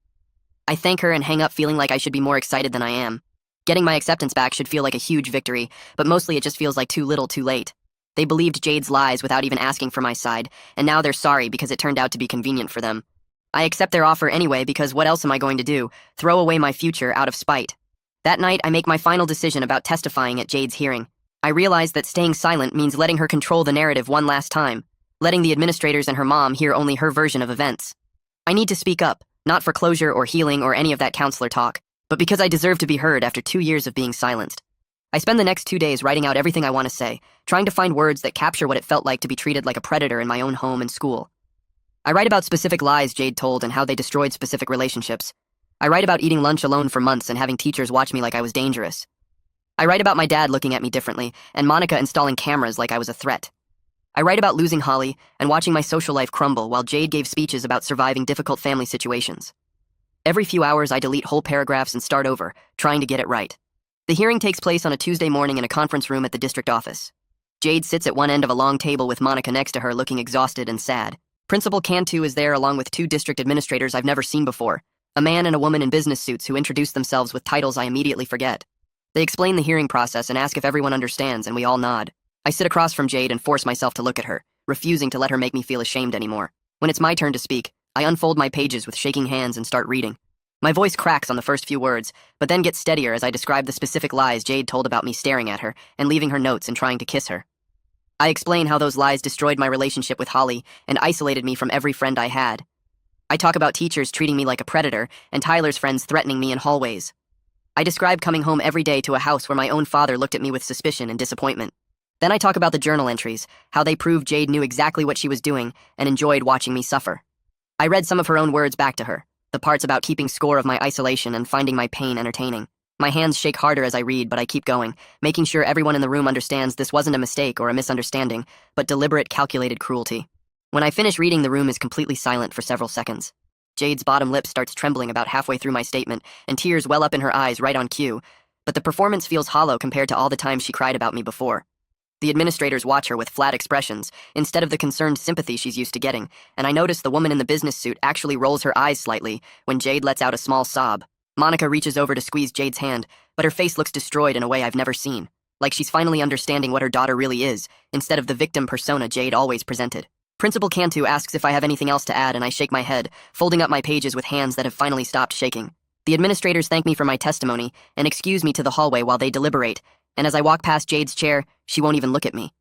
I thank her and hang up feeling like I should be more excited than I am. Getting my acceptance back should feel like a huge victory, but mostly it just feels like too little too late. They believed Jade's lies without even asking for my side, and now they're sorry because it turned out to be convenient for them. I accept their offer anyway because what else am I going to do? Throw away my future out of spite. That night, I make my final decision about testifying at Jade's hearing. I realize that staying silent means letting her control the narrative one last time, letting the administrators and her mom hear only her version of events. I need to speak up, not for closure or healing or any of that counselor talk, but because I deserve to be heard after 2 years of being silenced. I spend the next 2 days writing out everything I want to say, trying to find words that capture what it felt like to be treated like a predator in my own home and school. I write about specific lies Jade told and how they destroyed specific relationships. I write about eating lunch alone for months and having teachers watch me like I was dangerous. I write about my dad looking at me differently and Monica installing cameras like I was a threat. I write about losing Holly and watching my social life crumble while Jade gave speeches about surviving difficult family situations. Every few hours, I delete whole paragraphs and start over, trying to get it right. The hearing takes place on a Tuesday morning in a conference room at the district office. Jade sits at one end of a long table with Monica next to her, looking exhausted and sad. Principal Cantu is there along with 2 district administrators I've never seen before, a man and a woman in business suits who introduce themselves with titles I immediately forget. They explain the hearing process and ask if everyone understands, and we all nod. I sit across from Jade and force myself to look at her, refusing to let her make me feel ashamed anymore. When it's my turn to speak, I unfold my pages with shaking hands and start reading. My voice cracks on the first few words, but then gets steadier as I describe the specific lies Jade told about me staring at her and leaving her notes and trying to kiss her. I explain how those lies destroyed my relationship with Holly and isolated me from every friend I had. I talk about teachers treating me like a predator and Tyler's friends threatening me in hallways. I describe coming home every day to a house where my own father looked at me with suspicion and disappointment. Then I talk about the journal entries, how they proved Jade knew exactly what she was doing and enjoyed watching me suffer. I read some of her own words back to her, the parts about keeping score of my isolation and finding my pain entertaining. My hands shake harder as I read, but I keep going, making sure everyone in the room understands this wasn't a mistake or a misunderstanding, but deliberate, calculated cruelty. When I finish reading, the room is completely silent for several seconds. Jade's bottom lip starts trembling about halfway through my statement, and tears well up in her eyes right on cue, but the performance feels hollow compared to all the times she cried about me before. The administrators watch her with flat expressions, instead of the concerned sympathy she's used to getting, and I notice the woman in the business suit actually rolls her eyes slightly when Jade lets out a small sob. Monica reaches over to squeeze Jade's hand, but her face looks destroyed in a way I've never seen, like she's finally understanding what her daughter really is, instead of the victim persona Jade always presented. Principal Cantu asks if I have anything else to add, and I shake my head, folding up my pages with hands that have finally stopped shaking. The administrators thank me for my testimony and excuse me to the hallway while they deliberate, and as I walk past Jade's chair, she won't even look at me.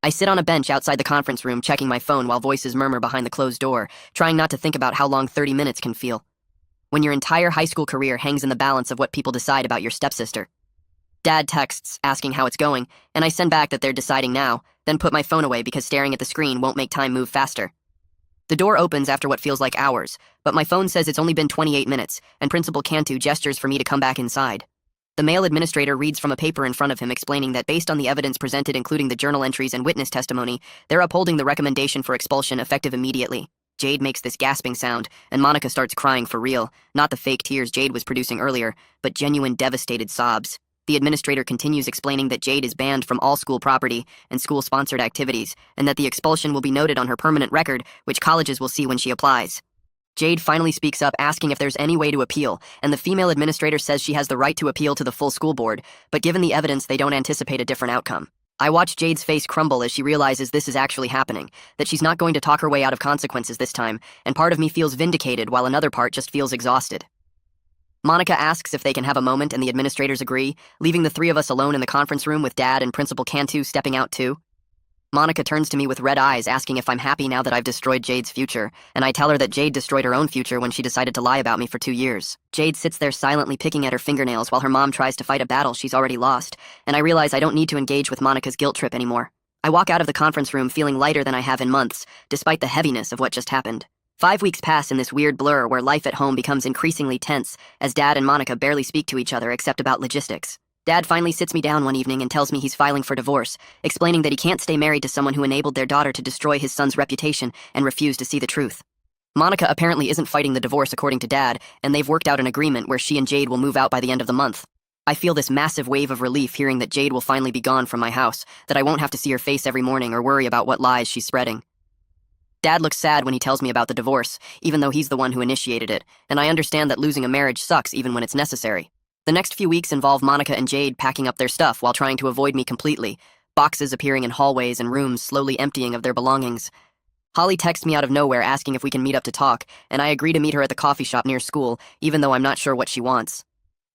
I sit on a bench outside the conference room checking my phone while voices murmur behind the closed door, trying not to think about how long 30 minutes can feel. When your entire high school career hangs in the balance of what people decide about your stepsister. Dad texts, asking how it's going, and I send back that they're deciding now, then put my phone away because staring at the screen won't make time move faster. The door opens after what feels like hours, but my phone says it's only been 28 minutes, and Principal Cantu gestures for me to come back inside. The male administrator reads from a paper in front of him explaining that based on the evidence presented including the journal entries and witness testimony, they're upholding the recommendation for expulsion effective immediately. Jade makes this gasping sound, and Monica starts crying for real, not the fake tears Jade was producing earlier, but genuine devastated sobs. The administrator continues explaining that Jade is banned from all school property and school-sponsored activities, and that the expulsion will be noted on her permanent record, which colleges will see when she applies. Jade finally speaks up asking if there's any way to appeal, and the female administrator says she has the right to appeal to the full school board, but given the evidence they don't anticipate a different outcome. I watch Jade's face crumble as she realizes this is actually happening, that she's not going to talk her way out of consequences this time, and part of me feels vindicated while another part just feels exhausted. Monica asks if they can have a moment and the administrators agree, leaving the three of us alone in the conference room with Dad and Principal Cantu stepping out too. Monica turns to me with red eyes asking if I'm happy now that I've destroyed Jade's future, and I tell her that Jade destroyed her own future when she decided to lie about me for 2 years. Jade sits there silently picking at her fingernails while her mom tries to fight a battle she's already lost, and I realize I don't need to engage with Monica's guilt trip anymore. I walk out of the conference room feeling lighter than I have in months, despite the heaviness of what just happened. 5 weeks pass in this weird blur where life at home becomes increasingly tense as Dad and Monica barely speak to each other except about logistics. Dad finally sits me down one evening and tells me he's filing for divorce, explaining that he can't stay married to someone who enabled their daughter to destroy his son's reputation and refuse to see the truth. Monica apparently isn't fighting the divorce according to Dad, and they've worked out an agreement where she and Jade will move out by the end of the month. I feel this massive wave of relief hearing that Jade will finally be gone from my house, that I won't have to see her face every morning or worry about what lies she's spreading. Dad looks sad when he tells me about the divorce, even though he's the one who initiated it, and I understand that losing a marriage sucks even when it's necessary. The next few weeks involve Monica and Jade packing up their stuff while trying to avoid me completely, boxes appearing in hallways and rooms slowly emptying of their belongings. Holly texts me out of nowhere asking if we can meet up to talk, and I agree to meet her at the coffee shop near school, even though I'm not sure what she wants.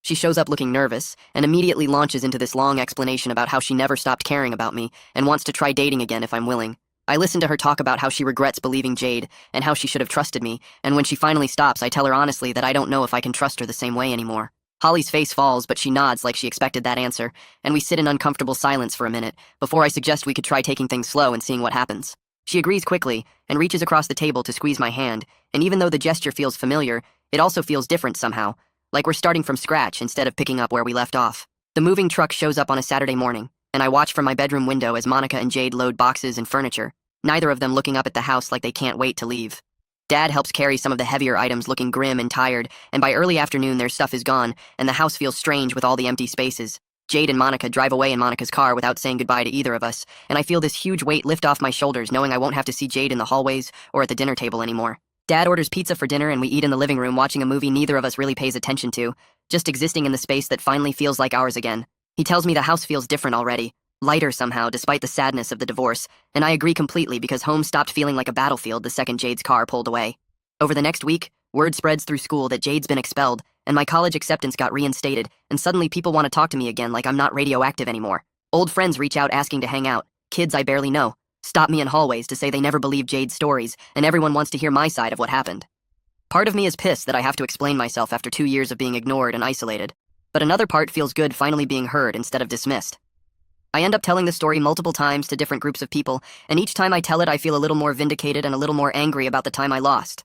She shows up looking nervous, and immediately launches into this long explanation about how she never stopped caring about me and wants to try dating again if I'm willing. I listen to her talk about how she regrets believing Jade and how she should have trusted me, and when she finally stops, I tell her honestly that I don't know if I can trust her the same way anymore. Holly's face falls, but she nods like she expected that answer, and we sit in uncomfortable silence for a minute before I suggest we could try taking things slow and seeing what happens. She agrees quickly and reaches across the table to squeeze my hand, and even though the gesture feels familiar, it also feels different somehow, like we're starting from scratch instead of picking up where we left off. The moving truck shows up on a Saturday morning, and I watch from my bedroom window as Monica and Jade load boxes and furniture, neither of them looking up at the house like they can't wait to leave. Dad helps carry some of the heavier items looking grim and tired, and by early afternoon their stuff is gone, and the house feels strange with all the empty spaces. Jade and Monica drive away in Monica's car without saying goodbye to either of us, and I feel this huge weight lift off my shoulders knowing I won't have to see Jade in the hallways or at the dinner table anymore. Dad orders pizza for dinner and we eat in the living room watching a movie neither of us really pays attention to, just existing in the space that finally feels like ours again. He tells me the house feels different already, lighter somehow despite the sadness of the divorce, and I agree completely because home stopped feeling like a battlefield the second Jade's car pulled away. Over the next week, word spreads through school that Jade's been expelled, and my college acceptance got reinstated, and suddenly people want to talk to me again like I'm not radioactive anymore. Old friends reach out asking to hang out, kids I barely know stop me in hallways to say they never believed Jade's stories, and everyone wants to hear my side of what happened. Part of me is pissed that I have to explain myself after 2 years of being ignored and isolated, but another part feels good finally being heard instead of dismissed. I end up telling the story multiple times to different groups of people, and each time I tell it I feel a little more vindicated and a little more angry about the time I lost.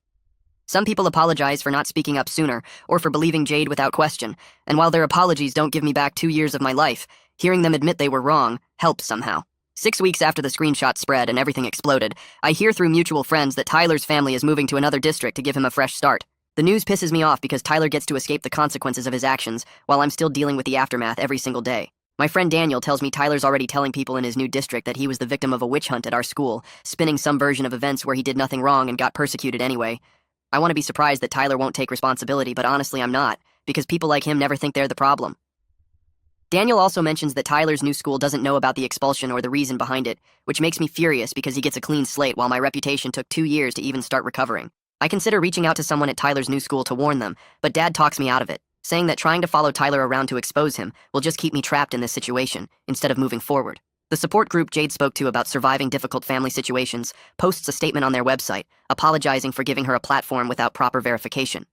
Some people apologize for not speaking up sooner, or for believing Jade without question, and while their apologies don't give me back 2 years of my life, hearing them admit they were wrong helps somehow. 6 weeks after the screenshot spread and everything exploded, I hear through mutual friends that Tyler's family is moving to another district to give him a fresh start. The news pisses me off because Tyler gets to escape the consequences of his actions, while I'm still dealing with the aftermath every single day. My friend Daniel tells me Tyler's already telling people in his new district that he was the victim of a witch hunt at our school, spinning some version of events where he did nothing wrong and got persecuted anyway. I want to be surprised that Tyler won't take responsibility, but honestly I'm not, because people like him never think they're the problem. Daniel also mentions that Tyler's new school doesn't know about the expulsion or the reason behind it, which makes me furious because he gets a clean slate while my reputation took 2 years to even start recovering. I consider reaching out to someone at Tyler's new school to warn them, but Dad talks me out of it, saying that trying to follow Tyler around to expose him will just keep me trapped in this situation, instead of moving forward. The support group Jade spoke to about surviving difficult family situations posts a statement on their website, apologizing for giving her a platform without proper verification.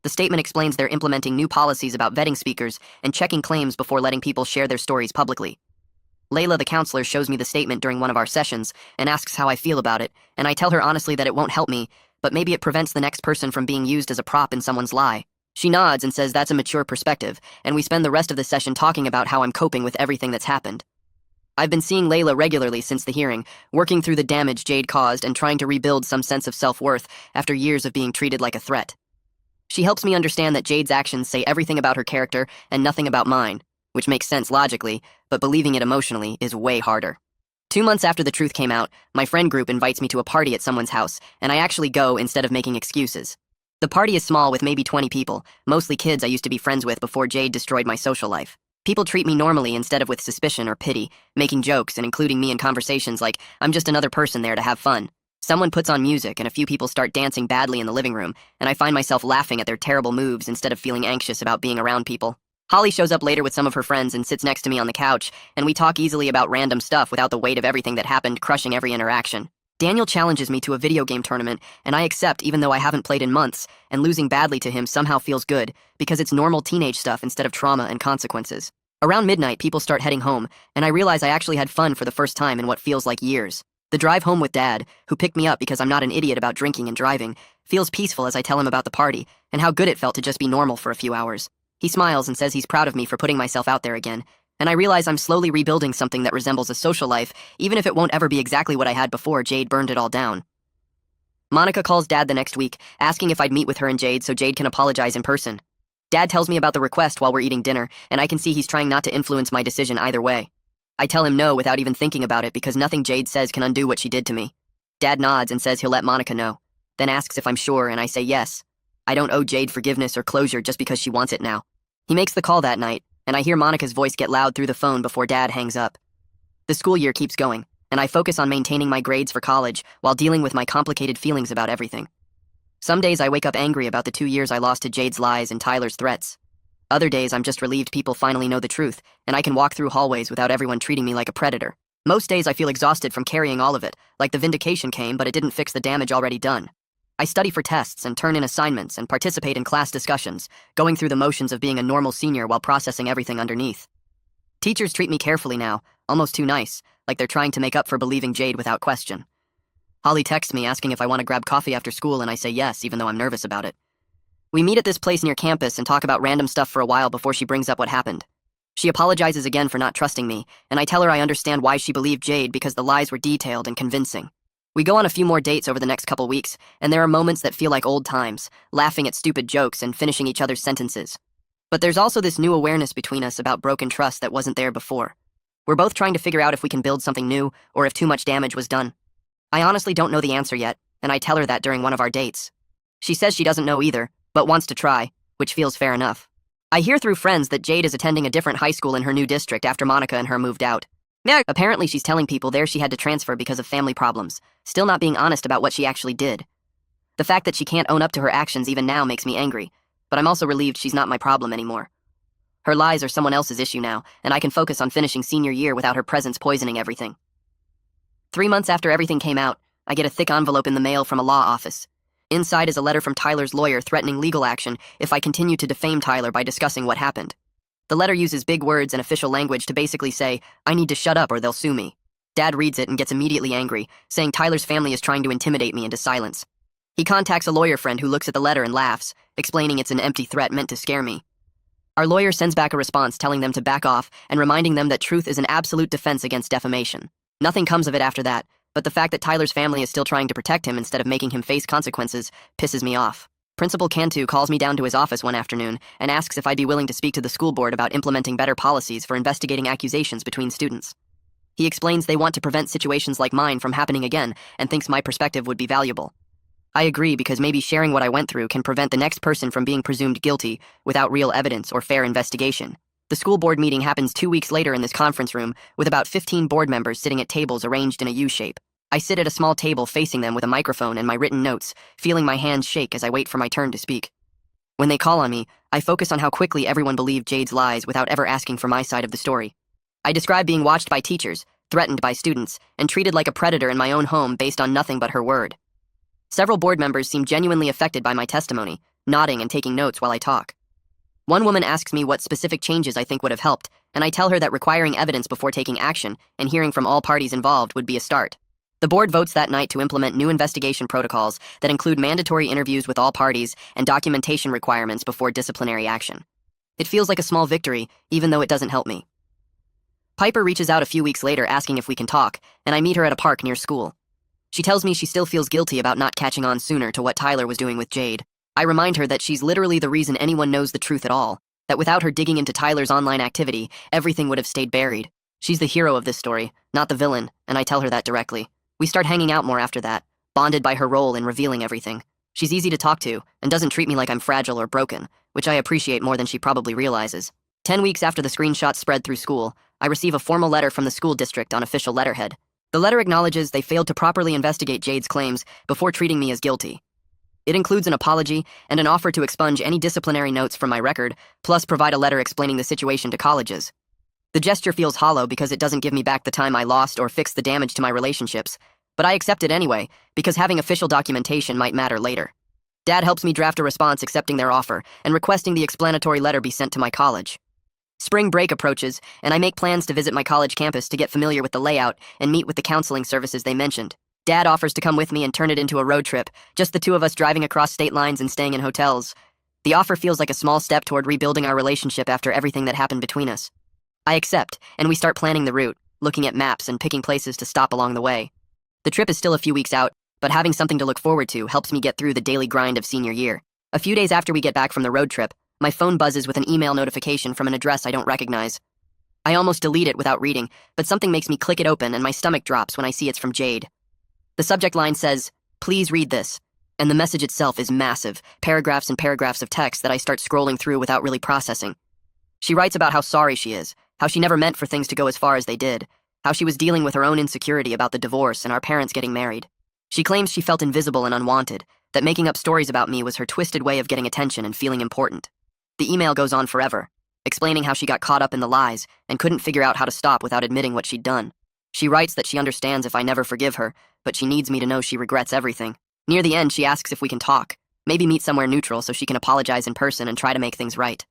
The statement explains they're implementing new policies about vetting speakers and checking claims before letting people share their stories publicly. Layla, the counselor, shows me the statement during one of our sessions and asks how I feel about it, and I tell her honestly that it won't help me, but maybe it prevents the next person from being used as a prop in someone's lie. She nods and says that's a mature perspective, and we spend the rest of the session talking about how I'm coping with everything that's happened. I've been seeing Layla regularly since the hearing, working through the damage Jade caused and trying to rebuild some sense of self-worth after years of being treated like a threat. She helps me understand that Jade's actions say everything about her character and nothing about mine, which makes sense logically, but believing it emotionally is way harder. 2 months after the truth came out, my friend group invites me to a party at someone's house, and I actually go instead of making excuses. The party is small with maybe 20 people, mostly kids I used to be friends with before Jade destroyed my social life. People treat me normally instead of with suspicion or pity, making jokes and including me in conversations like I'm just another person there to have fun. Someone puts on music and a few people start dancing badly in the living room, and I find myself laughing at their terrible moves instead of feeling anxious about being around people. Holly shows up later with some of her friends and sits next to me on the couch, and we talk easily about random stuff without the weight of everything that happened crushing every interaction. Daniel challenges me to a video game tournament, and I accept even though I haven't played in months, and losing badly to him somehow feels good, because it's normal teenage stuff instead of trauma and consequences. Around midnight, people start heading home, and I realize I actually had fun for the first time in what feels like years. The drive home with Dad, who picked me up because I'm not an idiot about drinking and driving, feels peaceful as I tell him about the party, and how good it felt to just be normal for a few hours. He smiles and says he's proud of me for putting myself out there again, and I realize I'm slowly rebuilding something that resembles a social life, even if it won't ever be exactly what I had before Jade burned it all down. Monica calls Dad the next week, asking if I'd meet with her and Jade so Jade can apologize in person. Dad tells me about the request while we're eating dinner, and I can see he's trying not to influence my decision either way. I tell him no without even thinking about it because nothing Jade says can undo what she did to me. Dad nods and says he'll let Monica know, then asks if I'm sure, and I say yes. I don't owe Jade forgiveness or closure just because she wants it now. He makes the call that night, and I hear Monica's voice get loud through the phone before Dad hangs up. The school year keeps going, and I focus on maintaining my grades for college while dealing with my complicated feelings about everything. Some days I wake up angry about the 2 years I lost to Jade's lies and Tyler's threats. Other days I'm just relieved people finally know the truth, and I can walk through hallways without everyone treating me like a predator. Most days I feel exhausted from carrying all of it, like the vindication came but it didn't fix the damage already done. I study for tests and turn in assignments and participate in class discussions, going through the motions of being a normal senior while processing everything underneath. Teachers treat me carefully now, almost too nice, like they're trying to make up for believing Jade without question. Holly texts me asking if I want to grab coffee after school, and I say yes, even though I'm nervous about it. We meet at this place near campus and talk about random stuff for a while before she brings up what happened. She apologizes again for not trusting me, and I tell her I understand why she believed Jade because the lies were detailed and convincing. We go on a few more dates over the next couple weeks, and there are moments that feel like old times, laughing at stupid jokes and finishing each other's sentences. But there's also this new awareness between us about broken trust that wasn't there before. We're both trying to figure out if we can build something new or if too much damage was done. I honestly don't know the answer yet, and I tell her that during one of our dates. She says she doesn't know either, but wants to try, which feels fair enough. I hear through friends that Jade is attending a different high school in her new district after Monica and her moved out. Apparently she's telling people there she had to transfer because of family problems, still not being honest about what she actually did. The fact that she can't own up to her actions even now makes me angry, but I'm also relieved she's not my problem anymore. Her lies are someone else's issue now, and I can focus on finishing senior year without her presence poisoning everything. 3 months after everything came out, I get a thick envelope in the mail from a law office. Inside is a letter from Tyler's lawyer threatening legal action if I continue to defame Tyler by discussing what happened. The letter uses big words and official language to basically say, I need to shut up or they'll sue me. Dad reads it and gets immediately angry, saying Tyler's family is trying to intimidate me into silence. He contacts a lawyer friend who looks at the letter and laughs, explaining it's an empty threat meant to scare me. Our lawyer sends back a response telling them to back off and reminding them that truth is an absolute defense against defamation. Nothing comes of it after that, but the fact that Tyler's family is still trying to protect him instead of making him face consequences pisses me off. Principal Cantu calls me down to his office one afternoon and asks if I'd be willing to speak to the school board about implementing better policies for investigating accusations between students. He explains they want to prevent situations like mine from happening again and thinks my perspective would be valuable. I agree because maybe sharing what I went through can prevent the next person from being presumed guilty without real evidence or fair investigation. The school board meeting happens 2 weeks later in this conference room with about 15 board members sitting at tables arranged in a U-shape. I sit at a small table facing them with a microphone and my written notes, feeling my hands shake as I wait for my turn to speak. When they call on me, I focus on how quickly everyone believed Jade's lies without ever asking for my side of the story. I describe being watched by teachers, threatened by students, and treated like a predator in my own home based on nothing but her word. Several board members seem genuinely affected by my testimony, nodding and taking notes while I talk. One woman asks me what specific changes I think would have helped, and I tell her that requiring evidence before taking action and hearing from all parties involved would be a start. The board votes that night to implement new investigation protocols that include mandatory interviews with all parties and documentation requirements before disciplinary action. It feels like a small victory, even though it doesn't help me. Piper reaches out a few weeks later asking if we can talk, and I meet her at a park near school. She tells me she still feels guilty about not catching on sooner to what Tyler was doing with Jade. I remind her that she's literally the reason anyone knows the truth at all, that without her digging into Tyler's online activity, everything would have stayed buried. She's the hero of this story, not the villain, and I tell her that directly. We start hanging out more after that, bonded by her role in revealing everything. She's easy to talk to, and doesn't treat me like I'm fragile or broken, which I appreciate more than she probably realizes. 10 weeks after the screenshots spread through school, I receive a formal letter from the school district on official letterhead. The letter acknowledges they failed to properly investigate Jade's claims before treating me as guilty. It includes an apology and an offer to expunge any disciplinary notes from my record, plus provide a letter explaining the situation to colleges. The gesture feels hollow because it doesn't give me back the time I lost or fix the damage to my relationships, but I accept it anyway because having official documentation might matter later. Dad helps me draft a response accepting their offer and requesting the explanatory letter be sent to my college. Spring break approaches, and I make plans to visit my college campus to get familiar with the layout and meet with the counseling services they mentioned. Dad offers to come with me and turn it into a road trip, just the two of us driving across state lines and staying in hotels. The offer feels like a small step toward rebuilding our relationship after everything that happened between us. I accept, and we start planning the route, looking at maps and picking places to stop along the way. The trip is still a few weeks out, but having something to look forward to helps me get through the daily grind of senior year. A few days after we get back from the road trip, my phone buzzes with an email notification from an address I don't recognize. I almost delete it without reading, but something makes me click it open and my stomach drops when I see it's from Jade. The subject line says, "Please read this," and the message itself is massive, paragraphs and paragraphs of text that I start scrolling through without really processing. She writes about how sorry she is, how she never meant for things to go as far as they did, how she was dealing with her own insecurity about the divorce and our parents getting married. She claims she felt invisible and unwanted, that making up stories about me was her twisted way of getting attention and feeling important. The email goes on forever, explaining how she got caught up in the lies and couldn't figure out how to stop without admitting what she'd done. She writes that she understands if I never forgive her, but she needs me to know she regrets everything. Near the end, she asks if we can talk, maybe meet somewhere neutral so she can apologize in person and try to make things right.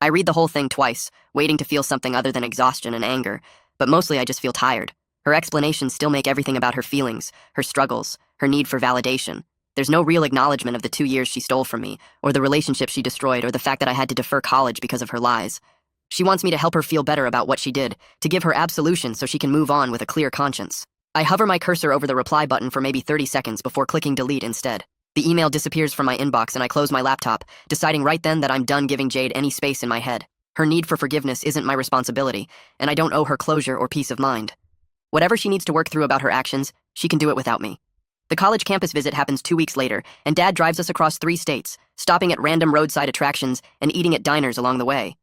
I read the whole thing twice, waiting to feel something other than exhaustion and anger, but mostly I just feel tired. Her explanations still make everything about her feelings, her struggles, her need for validation. There's no real acknowledgement of the 2 years she stole from me, or the relationship she destroyed, or the fact that I had to defer college because of her lies. She wants me to help her feel better about what she did, to give her absolution so she can move on with a clear conscience. I hover my cursor over the reply button for maybe 30 seconds before clicking delete instead. The email disappears from my inbox and I close my laptop, deciding right then that I'm done giving Jade any space in my head. Her need for forgiveness isn't my responsibility, and I don't owe her closure or peace of mind. Whatever she needs to work through about her actions, she can do it without me. The college campus visit happens 2 weeks later, and Dad drives us across 3 states, stopping at random roadside attractions and eating at diners along the way.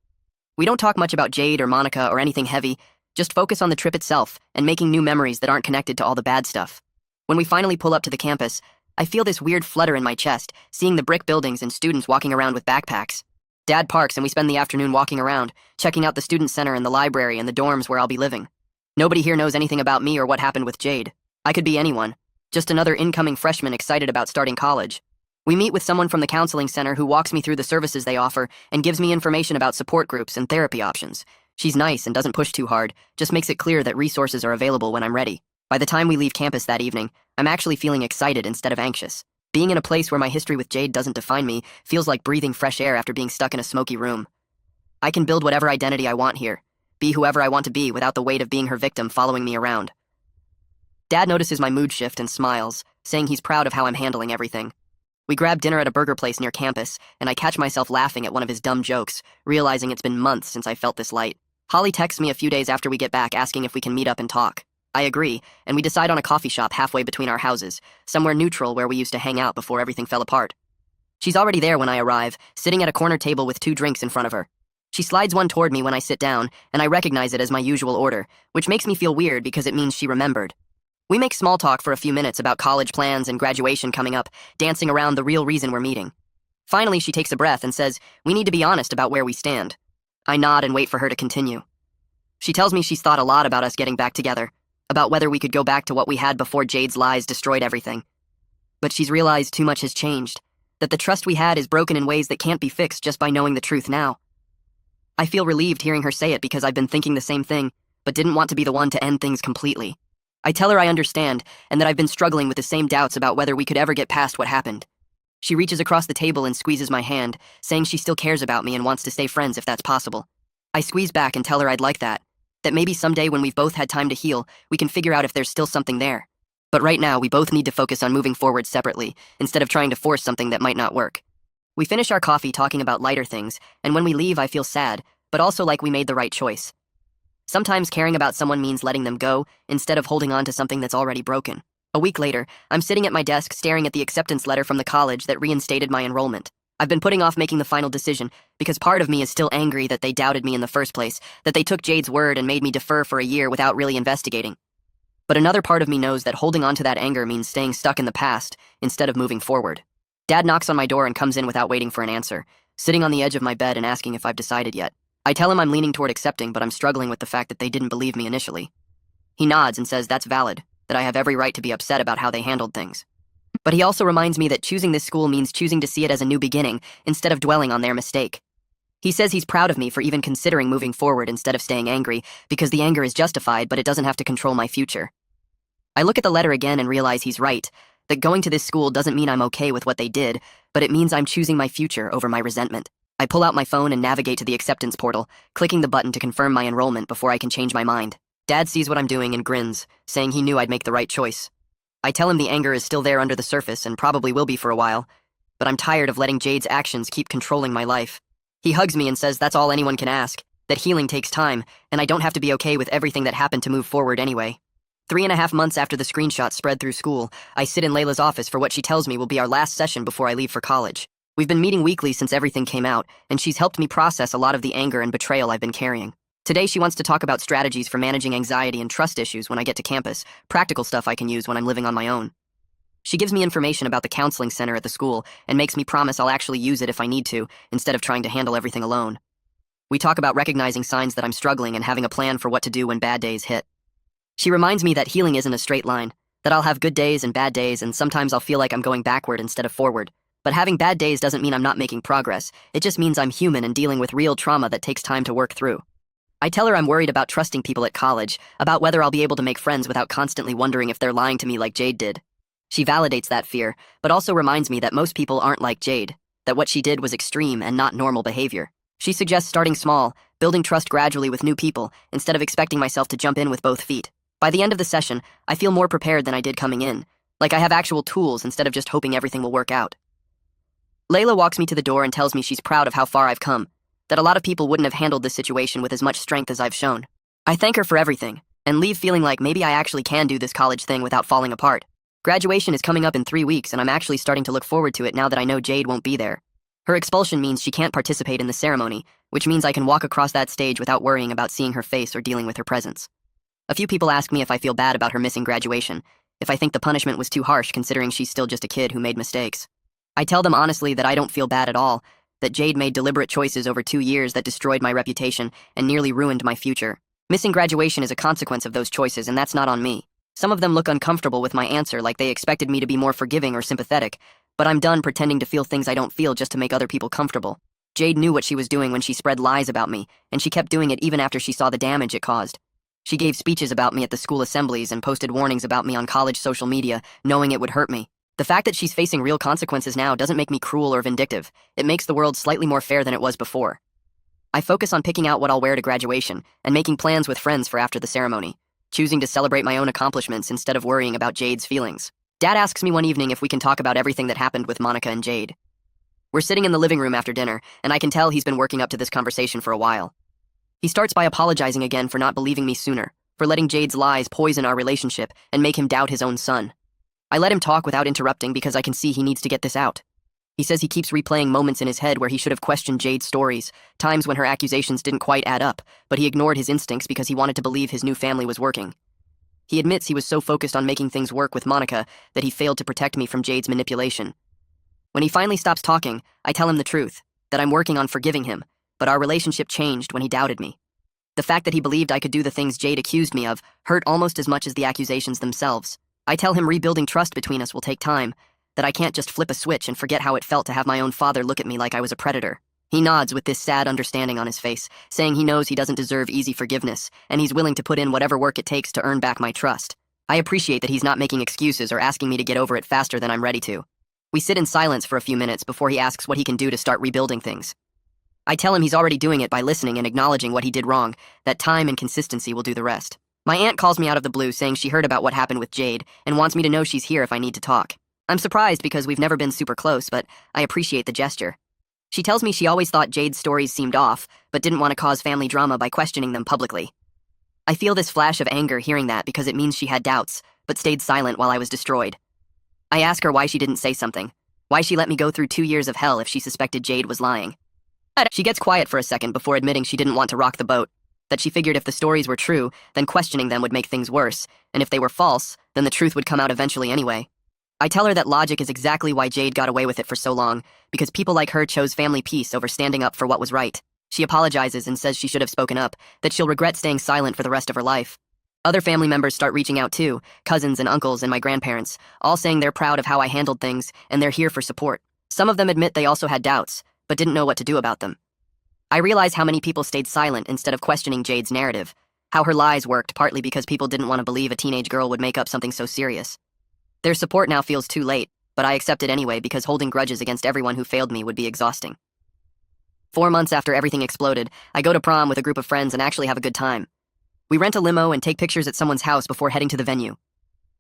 We don't talk much about Jade or Monica or anything heavy, just focus on the trip itself and making new memories that aren't connected to all the bad stuff. When we finally pull up to the campus, I feel this weird flutter in my chest, seeing the brick buildings and students walking around with backpacks. Dad parks and we spend the afternoon walking around, checking out the student center and the library and the dorms where I'll be living. Nobody here knows anything about me or what happened with Jade. I could be anyone. Just another incoming freshman excited about starting college. We meet with someone from the counseling center who walks me through the services they offer and gives me information about support groups and therapy options. She's nice and doesn't push too hard, just makes it clear that resources are available when I'm ready. By the time we leave campus that evening, I'm actually feeling excited instead of anxious. Being in a place where my history with Jade doesn't define me feels like breathing fresh air after being stuck in a smoky room. I can build whatever identity I want here, be whoever I want to be without the weight of being her victim following me around. Dad notices my mood shift and smiles, saying he's proud of how I'm handling everything. We grab dinner at a burger place near campus, and I catch myself laughing at one of his dumb jokes, realizing it's been months since I felt this light. Holly texts me a few days after we get back asking if we can meet up and talk. I agree, and we decide on a coffee shop halfway between our houses, somewhere neutral where we used to hang out before everything fell apart. She's already there when I arrive, sitting at a corner table with 2 drinks in front of her. She slides one toward me when I sit down, and I recognize it as my usual order, which makes me feel weird because it means she remembered. We make small talk for a few minutes about college plans and graduation coming up, dancing around the real reason we're meeting. Finally, she takes a breath and says, "We need to be honest about where we stand." I nod and wait for her to continue. She tells me she's thought a lot about us getting back together, about whether we could go back to what we had before Jade's lies destroyed everything. But she's realized too much has changed, that the trust we had is broken in ways that can't be fixed just by knowing the truth now. I feel relieved hearing her say it because I've been thinking the same thing, but didn't want to be the one to end things completely. I tell her I understand, and that I've been struggling with the same doubts about whether we could ever get past what happened. She reaches across the table and squeezes my hand, saying she still cares about me and wants to stay friends if that's possible. I squeeze back and tell her I'd like that maybe someday when we've both had time to heal, we can figure out if there's still something there. But right now, we both need to focus on moving forward separately, instead of trying to force something that might not work. We finish our coffee talking about lighter things, and when we leave I feel sad, but also like we made the right choice. Sometimes caring about someone means letting them go, instead of holding on to something that's already broken. A week later, I'm sitting at my desk staring at the acceptance letter from the college that reinstated my enrollment. I've been putting off making the final decision because part of me is still angry that they doubted me in the first place, that they took Jade's word and made me defer for a year without really investigating. But another part of me knows that holding on to that anger means staying stuck in the past instead of moving forward. Dad knocks on my door and comes in without waiting for an answer, sitting on the edge of my bed and asking if I've decided yet. I tell him I'm leaning toward accepting, but I'm struggling with the fact that they didn't believe me initially. He nods and says that's valid, that I have every right to be upset about how they handled things. But he also reminds me that choosing this school means choosing to see it as a new beginning, instead of dwelling on their mistake. He says he's proud of me for even considering moving forward instead of staying angry, because the anger is justified, but it doesn't have to control my future. I look at the letter again and realize he's right, that going to this school doesn't mean I'm okay with what they did, but it means I'm choosing my future over my resentment. I pull out my phone and navigate to the acceptance portal, clicking the button to confirm my enrollment before I can change my mind. Dad sees what I'm doing and grins, saying he knew I'd make the right choice. I tell him the anger is still there under the surface and probably will be for a while, but I'm tired of letting Jade's actions keep controlling my life. He hugs me and says that's all anyone can ask, that healing takes time, and I don't have to be okay with everything that happened to move forward anyway. 3.5 months after the screenshot spread through school, I sit in Layla's office for what she tells me will be our last session before I leave for college. We've been meeting weekly since everything came out, and she's helped me process a lot of the anger and betrayal I've been carrying. Today she wants to talk about strategies for managing anxiety and trust issues when I get to campus, practical stuff I can use when I'm living on my own. She gives me information about the counseling center at the school and makes me promise I'll actually use it if I need to, instead of trying to handle everything alone. We talk about recognizing signs that I'm struggling and having a plan for what to do when bad days hit. She reminds me that healing isn't a straight line, that I'll have good days and bad days, and sometimes I'll feel like I'm going backward instead of forward. But having bad days doesn't mean I'm not making progress, it just means I'm human and dealing with real trauma that takes time to work through. I tell her I'm worried about trusting people at college, about whether I'll be able to make friends without constantly wondering if they're lying to me like Jade did. She validates that fear, but also reminds me that most people aren't like Jade, that what she did was extreme and not normal behavior. She suggests starting small, building trust gradually with new people, instead of expecting myself to jump in with both feet. By the end of the session, I feel more prepared than I did coming in, like I have actual tools instead of just hoping everything will work out. Layla walks me to the door and tells me she's proud of how far I've come, that a lot of people wouldn't have handled this situation with as much strength as I've shown. I thank her for everything, and leave feeling like maybe I actually can do this college thing without falling apart. Graduation is coming up in 3 weeks, and I'm actually starting to look forward to it now that I know Jade won't be there. Her expulsion means she can't participate in the ceremony, which means I can walk across that stage without worrying about seeing her face or dealing with her presence. A few people ask me if I feel bad about her missing graduation, if I think the punishment was too harsh considering she's still just a kid who made mistakes. I tell them honestly that I don't feel bad at all, that Jade made deliberate choices over 2 years that destroyed my reputation and nearly ruined my future. Missing graduation is a consequence of those choices, and that's not on me. Some of them look uncomfortable with my answer, like they expected me to be more forgiving or sympathetic, but I'm done pretending to feel things I don't feel just to make other people comfortable. Jade knew what she was doing when she spread lies about me, and she kept doing it even after she saw the damage it caused. She gave speeches about me at the school assemblies and posted warnings about me on college social media, knowing it would hurt me. The fact that she's facing real consequences now doesn't make me cruel or vindictive. It makes the world slightly more fair than it was before. I focus on picking out what I'll wear to graduation and making plans with friends for after the ceremony, choosing to celebrate my own accomplishments instead of worrying about Jade's feelings. Dad asks me one evening if we can talk about everything that happened with Monica and Jade. We're sitting in the living room after dinner, and I can tell he's been working up to this conversation for a while. He starts by apologizing again for not believing me sooner, for letting Jade's lies poison our relationship and make him doubt his own son. I let him talk without interrupting because I can see he needs to get this out. He says he keeps replaying moments in his head where he should have questioned Jade's stories, times when her accusations didn't quite add up, but he ignored his instincts because he wanted to believe his new family was working. He admits he was so focused on making things work with Monica that he failed to protect me from Jade's manipulation. When he finally stops talking, I tell him the truth, that I'm working on forgiving him, but our relationship changed when he doubted me. The fact that he believed I could do the things Jade accused me of hurt almost as much as the accusations themselves. I tell him rebuilding trust between us will take time, that I can't just flip a switch and forget how it felt to have my own father look at me like I was a predator. He nods with this sad understanding on his face, saying he knows he doesn't deserve easy forgiveness, and he's willing to put in whatever work it takes to earn back my trust. I appreciate that he's not making excuses or asking me to get over it faster than I'm ready to. We sit in silence for a few minutes before he asks what he can do to start rebuilding things. I tell him he's already doing it by listening and acknowledging what he did wrong, that time and consistency will do the rest. My aunt calls me out of the blue saying she heard about what happened with Jade and wants me to know she's here if I need to talk. I'm surprised because we've never been super close, but I appreciate the gesture. She tells me she always thought Jade's stories seemed off, but didn't want to cause family drama by questioning them publicly. I feel this flash of anger hearing that because it means she had doubts, but stayed silent while I was destroyed. I ask her why she didn't say something, why she let me go through 2 years of hell if she suspected Jade was lying. She gets quiet for a second before admitting she didn't want to rock the boat, that she figured if the stories were true, then questioning them would make things worse, and if they were false, then the truth would come out eventually anyway. I tell her that logic is exactly why Jade got away with it for so long, because people like her chose family peace over standing up for what was right. She apologizes and says she should have spoken up, that she'll regret staying silent for the rest of her life. Other family members start reaching out too, cousins and uncles and my grandparents, all saying they're proud of how I handled things and they're here for support. Some of them admit they also had doubts, but didn't know what to do about them. I realize how many people stayed silent instead of questioning Jade's narrative, how her lies worked partly because people didn't want to believe a teenage girl would make up something so serious. Their support now feels too late, but I accept it anyway because holding grudges against everyone who failed me would be exhausting. 4 months after everything exploded, I go to prom with a group of friends and actually have a good time. We rent a limo and take pictures at someone's house before heading to the venue.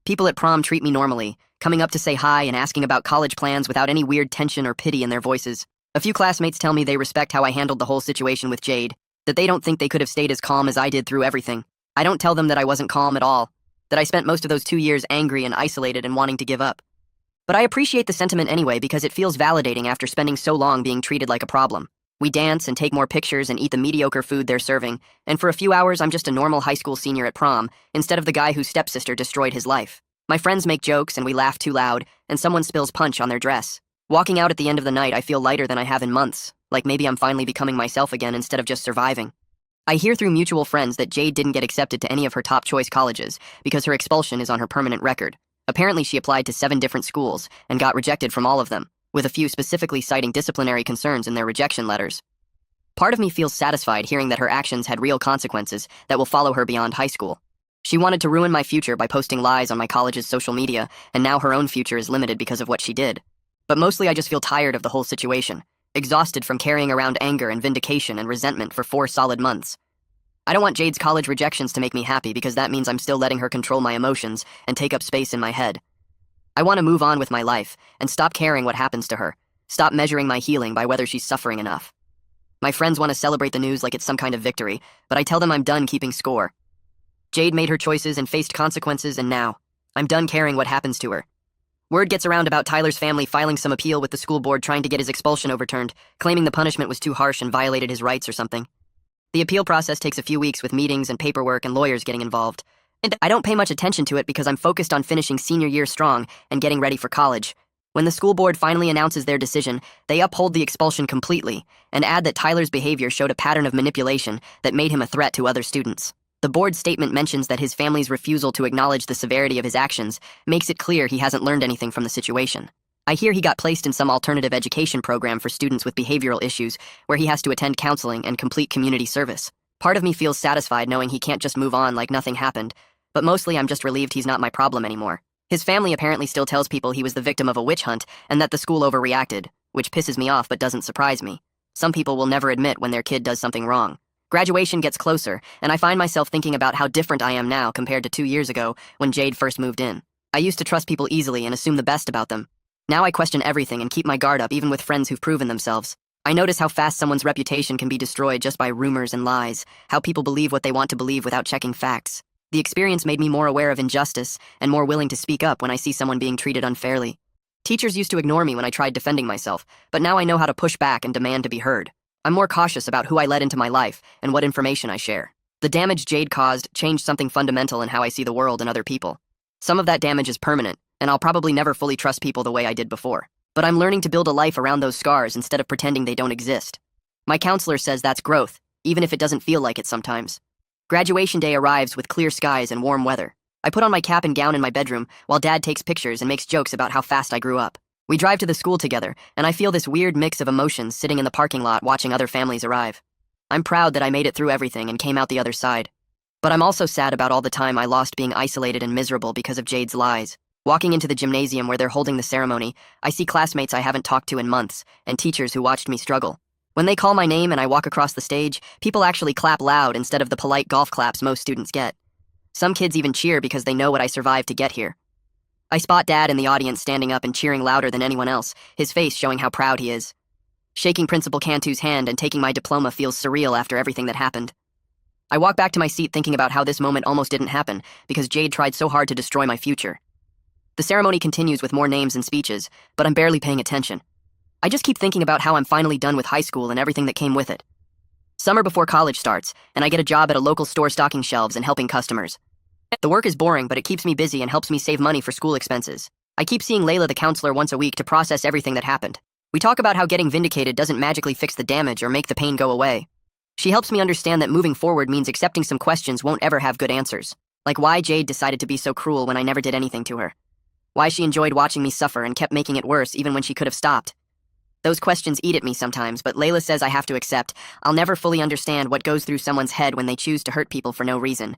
People at prom treat me normally, coming up to say hi and asking about college plans without any weird tension or pity in their voices. A few classmates tell me they respect how I handled the whole situation with Jade, that they don't think they could have stayed as calm as I did through everything. I don't tell them that I wasn't calm at all, that I spent most of those 2 years angry and isolated and wanting to give up. But I appreciate the sentiment anyway because it feels validating after spending so long being treated like a problem. We dance and take more pictures and eat the mediocre food they're serving, and for a few hours I'm just a normal high school senior at prom, instead of the guy whose stepsister destroyed his life. My friends make jokes and we laugh too loud, and someone spills punch on their dress. Walking out at the end of the night, I feel lighter than I have in months, like maybe I'm finally becoming myself again instead of just surviving. I hear through mutual friends that Jade didn't get accepted to any of her top choice colleges because her expulsion is on her permanent record. Apparently she applied to 7 different schools and got rejected from all of them, with a few specifically citing disciplinary concerns in their rejection letters. Part of me feels satisfied hearing that her actions had real consequences that will follow her beyond high school. She wanted to ruin my future by posting lies on my college's social media, and now her own future is limited because of what she did. But mostly I just feel tired of the whole situation, exhausted from carrying around anger and vindication and resentment for 4 solid months. I don't want Jade's college rejections to make me happy because that means I'm still letting her control my emotions and take up space in my head. I want to move on with my life and stop caring what happens to her, stop measuring my healing by whether she's suffering enough. My friends want to celebrate the news like it's some kind of victory, but I tell them I'm done keeping score. Jade made her choices and faced consequences, and now I'm done caring what happens to her. Word gets around about Tyler's family filing some appeal with the school board trying to get his expulsion overturned, claiming the punishment was too harsh and violated his rights or something. The appeal process takes a few weeks with meetings and paperwork and lawyers getting involved. And I don't pay much attention to it because I'm focused on finishing senior year strong and getting ready for college. When the school board finally announces their decision, they uphold the expulsion completely and add that Tyler's behavior showed a pattern of manipulation that made him a threat to other students. The board's statement mentions that his family's refusal to acknowledge the severity of his actions makes it clear he hasn't learned anything from the situation. I hear he got placed in some alternative education program for students with behavioral issues where he has to attend counseling and complete community service. Part of me feels satisfied knowing he can't just move on like nothing happened, but mostly I'm just relieved he's not my problem anymore. His family apparently still tells people he was the victim of a witch hunt and that the school overreacted, which pisses me off but doesn't surprise me. Some people will never admit when their kid does something wrong. Graduation gets closer, and I find myself thinking about how different I am now compared to 2 years ago when Jade first moved in. I used to trust people easily and assume the best about them. Now I question everything and keep my guard up even with friends who've proven themselves. I notice how fast someone's reputation can be destroyed just by rumors and lies, how people believe what they want to believe without checking facts. The experience made me more aware of injustice and more willing to speak up when I see someone being treated unfairly. Teachers used to ignore me when I tried defending myself, but now I know how to push back and demand to be heard. I'm more cautious about who I let into my life and what information I share. The damage Jade caused changed something fundamental in how I see the world and other people. Some of that damage is permanent, and I'll probably never fully trust people the way I did before. But I'm learning to build a life around those scars instead of pretending they don't exist. My counselor says that's growth, even if it doesn't feel like it sometimes. Graduation day arrives with clear skies and warm weather. I put on my cap and gown in my bedroom while Dad takes pictures and makes jokes about how fast I grew up. We drive to the school together, and I feel this weird mix of emotions sitting in the parking lot watching other families arrive. I'm proud that I made it through everything and came out the other side. But I'm also sad about all the time I lost being isolated and miserable because of Jade's lies. Walking into the gymnasium where they're holding the ceremony, I see classmates I haven't talked to in months, and teachers who watched me struggle. When they call my name and I walk across the stage, people actually clap loud instead of the polite golf claps most students get. Some kids even cheer because they know what I survived to get here. I spot Dad in the audience standing up and cheering louder than anyone else, his face showing how proud he is. Shaking Principal Cantu's hand and taking my diploma feels surreal after everything that happened. I walk back to my seat thinking about how this moment almost didn't happen because Jade tried so hard to destroy my future. The ceremony continues with more names and speeches, but I'm barely paying attention. I just keep thinking about how I'm finally done with high school and everything that came with it. Summer before college starts, and I get a job at a local store stocking shelves and helping customers. The work is boring, but it keeps me busy and helps me save money for school expenses. I keep seeing Layla the counselor once a week to process everything that happened. We talk about how getting vindicated doesn't magically fix the damage or make the pain go away. She helps me understand that moving forward means accepting some questions won't ever have good answers. Like why Jade decided to be so cruel when I never did anything to her. Why she enjoyed watching me suffer and kept making it worse even when she could have stopped. Those questions eat at me sometimes, but Layla says I have to accept. I'll never fully understand what goes through someone's head when they choose to hurt people for no reason.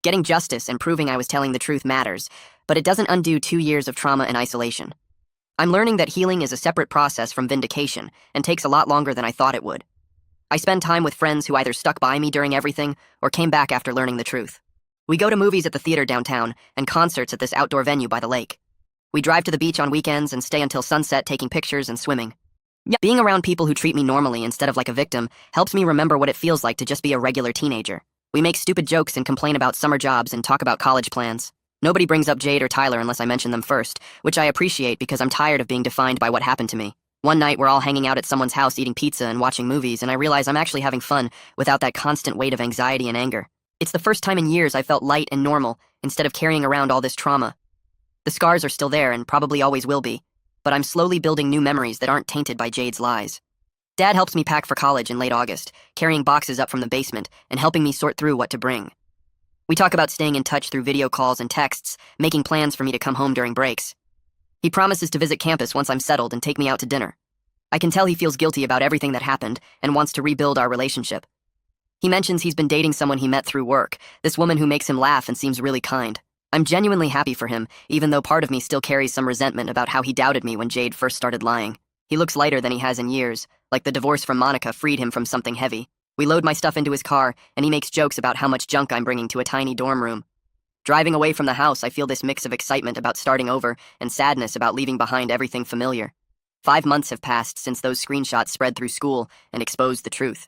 Getting justice and proving I was telling the truth matters, but it doesn't undo 2 years of trauma and isolation. I'm learning that healing is a separate process from vindication and takes a lot longer than I thought it would. I spend time with friends who either stuck by me during everything or came back after learning the truth. We go to movies at the theater downtown and concerts at this outdoor venue by the lake. We drive to the beach on weekends and stay until sunset taking pictures and swimming. Being around people who treat me normally instead of like a victim helps me remember what it feels like to just be a regular teenager. We make stupid jokes and complain about summer jobs and talk about college plans. Nobody brings up Jade or Tyler unless I mention them first, which I appreciate because I'm tired of being defined by what happened to me. One night we're all hanging out at someone's house eating pizza and watching movies, and I realize I'm actually having fun without that constant weight of anxiety and anger. It's the first time in years I felt light and normal instead of carrying around all this trauma. The scars are still there and probably always will be, but I'm slowly building new memories that aren't tainted by Jade's lies. Dad helps me pack for college in late August, carrying boxes up from the basement and helping me sort through what to bring. We talk about staying in touch through video calls and texts, making plans for me to come home during breaks. He promises to visit campus once I'm settled and take me out to dinner. I can tell he feels guilty about everything that happened and wants to rebuild our relationship. He mentions he's been dating someone he met through work, this woman who makes him laugh and seems really kind. I'm genuinely happy for him, even though part of me still carries some resentment about how he doubted me when Jade first started lying. He looks lighter than he has in years, like the divorce from Monica freed him from something heavy. We load my stuff into his car, and he makes jokes about how much junk I'm bringing to a tiny dorm room. Driving away from the house, I feel this mix of excitement about starting over and sadness about leaving behind everything familiar. 5 months have passed since those screenshots spread through school and exposed the truth.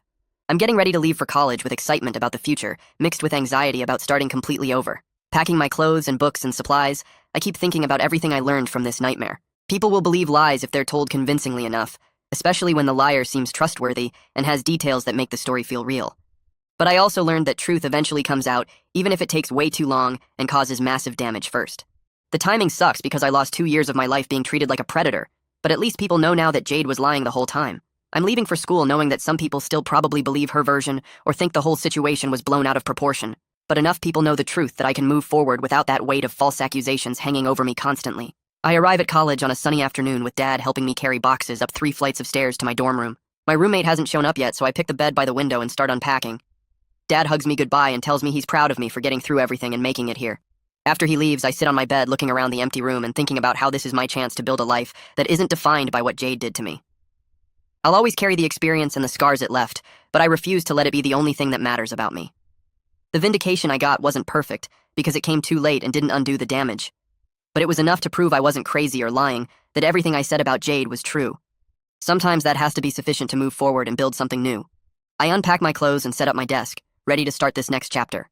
I'm getting ready to leave for college with excitement about the future, mixed with anxiety about starting completely over. Packing my clothes and books and supplies, I keep thinking about everything I learned from this nightmare. People will believe lies if they're told convincingly enough, especially when the liar seems trustworthy and has details that make the story feel real. But I also learned that truth eventually comes out, even if it takes way too long and causes massive damage first. The timing sucks because I lost 2 years of my life being treated like a predator, but at least people know now that Jade was lying the whole time. I'm leaving for school knowing that some people still probably believe her version or think the whole situation was blown out of proportion, but enough people know the truth that I can move forward without that weight of false accusations hanging over me constantly. I arrive at college on a sunny afternoon with Dad helping me carry boxes up 3 flights of stairs to my dorm room. My roommate hasn't shown up yet, so I pick the bed by the window and start unpacking. Dad hugs me goodbye and tells me he's proud of me for getting through everything and making it here. After he leaves, I sit on my bed looking around the empty room and thinking about how this is my chance to build a life that isn't defined by what Jade did to me. I'll always carry the experience and the scars it left, but I refuse to let it be the only thing that matters about me. The vindication I got wasn't perfect, because it came too late and didn't undo the damage. But it was enough to prove I wasn't crazy or lying, that everything I said about Jade was true. Sometimes that has to be sufficient to move forward and build something new. I unpack my clothes and set up my desk, ready to start this next chapter.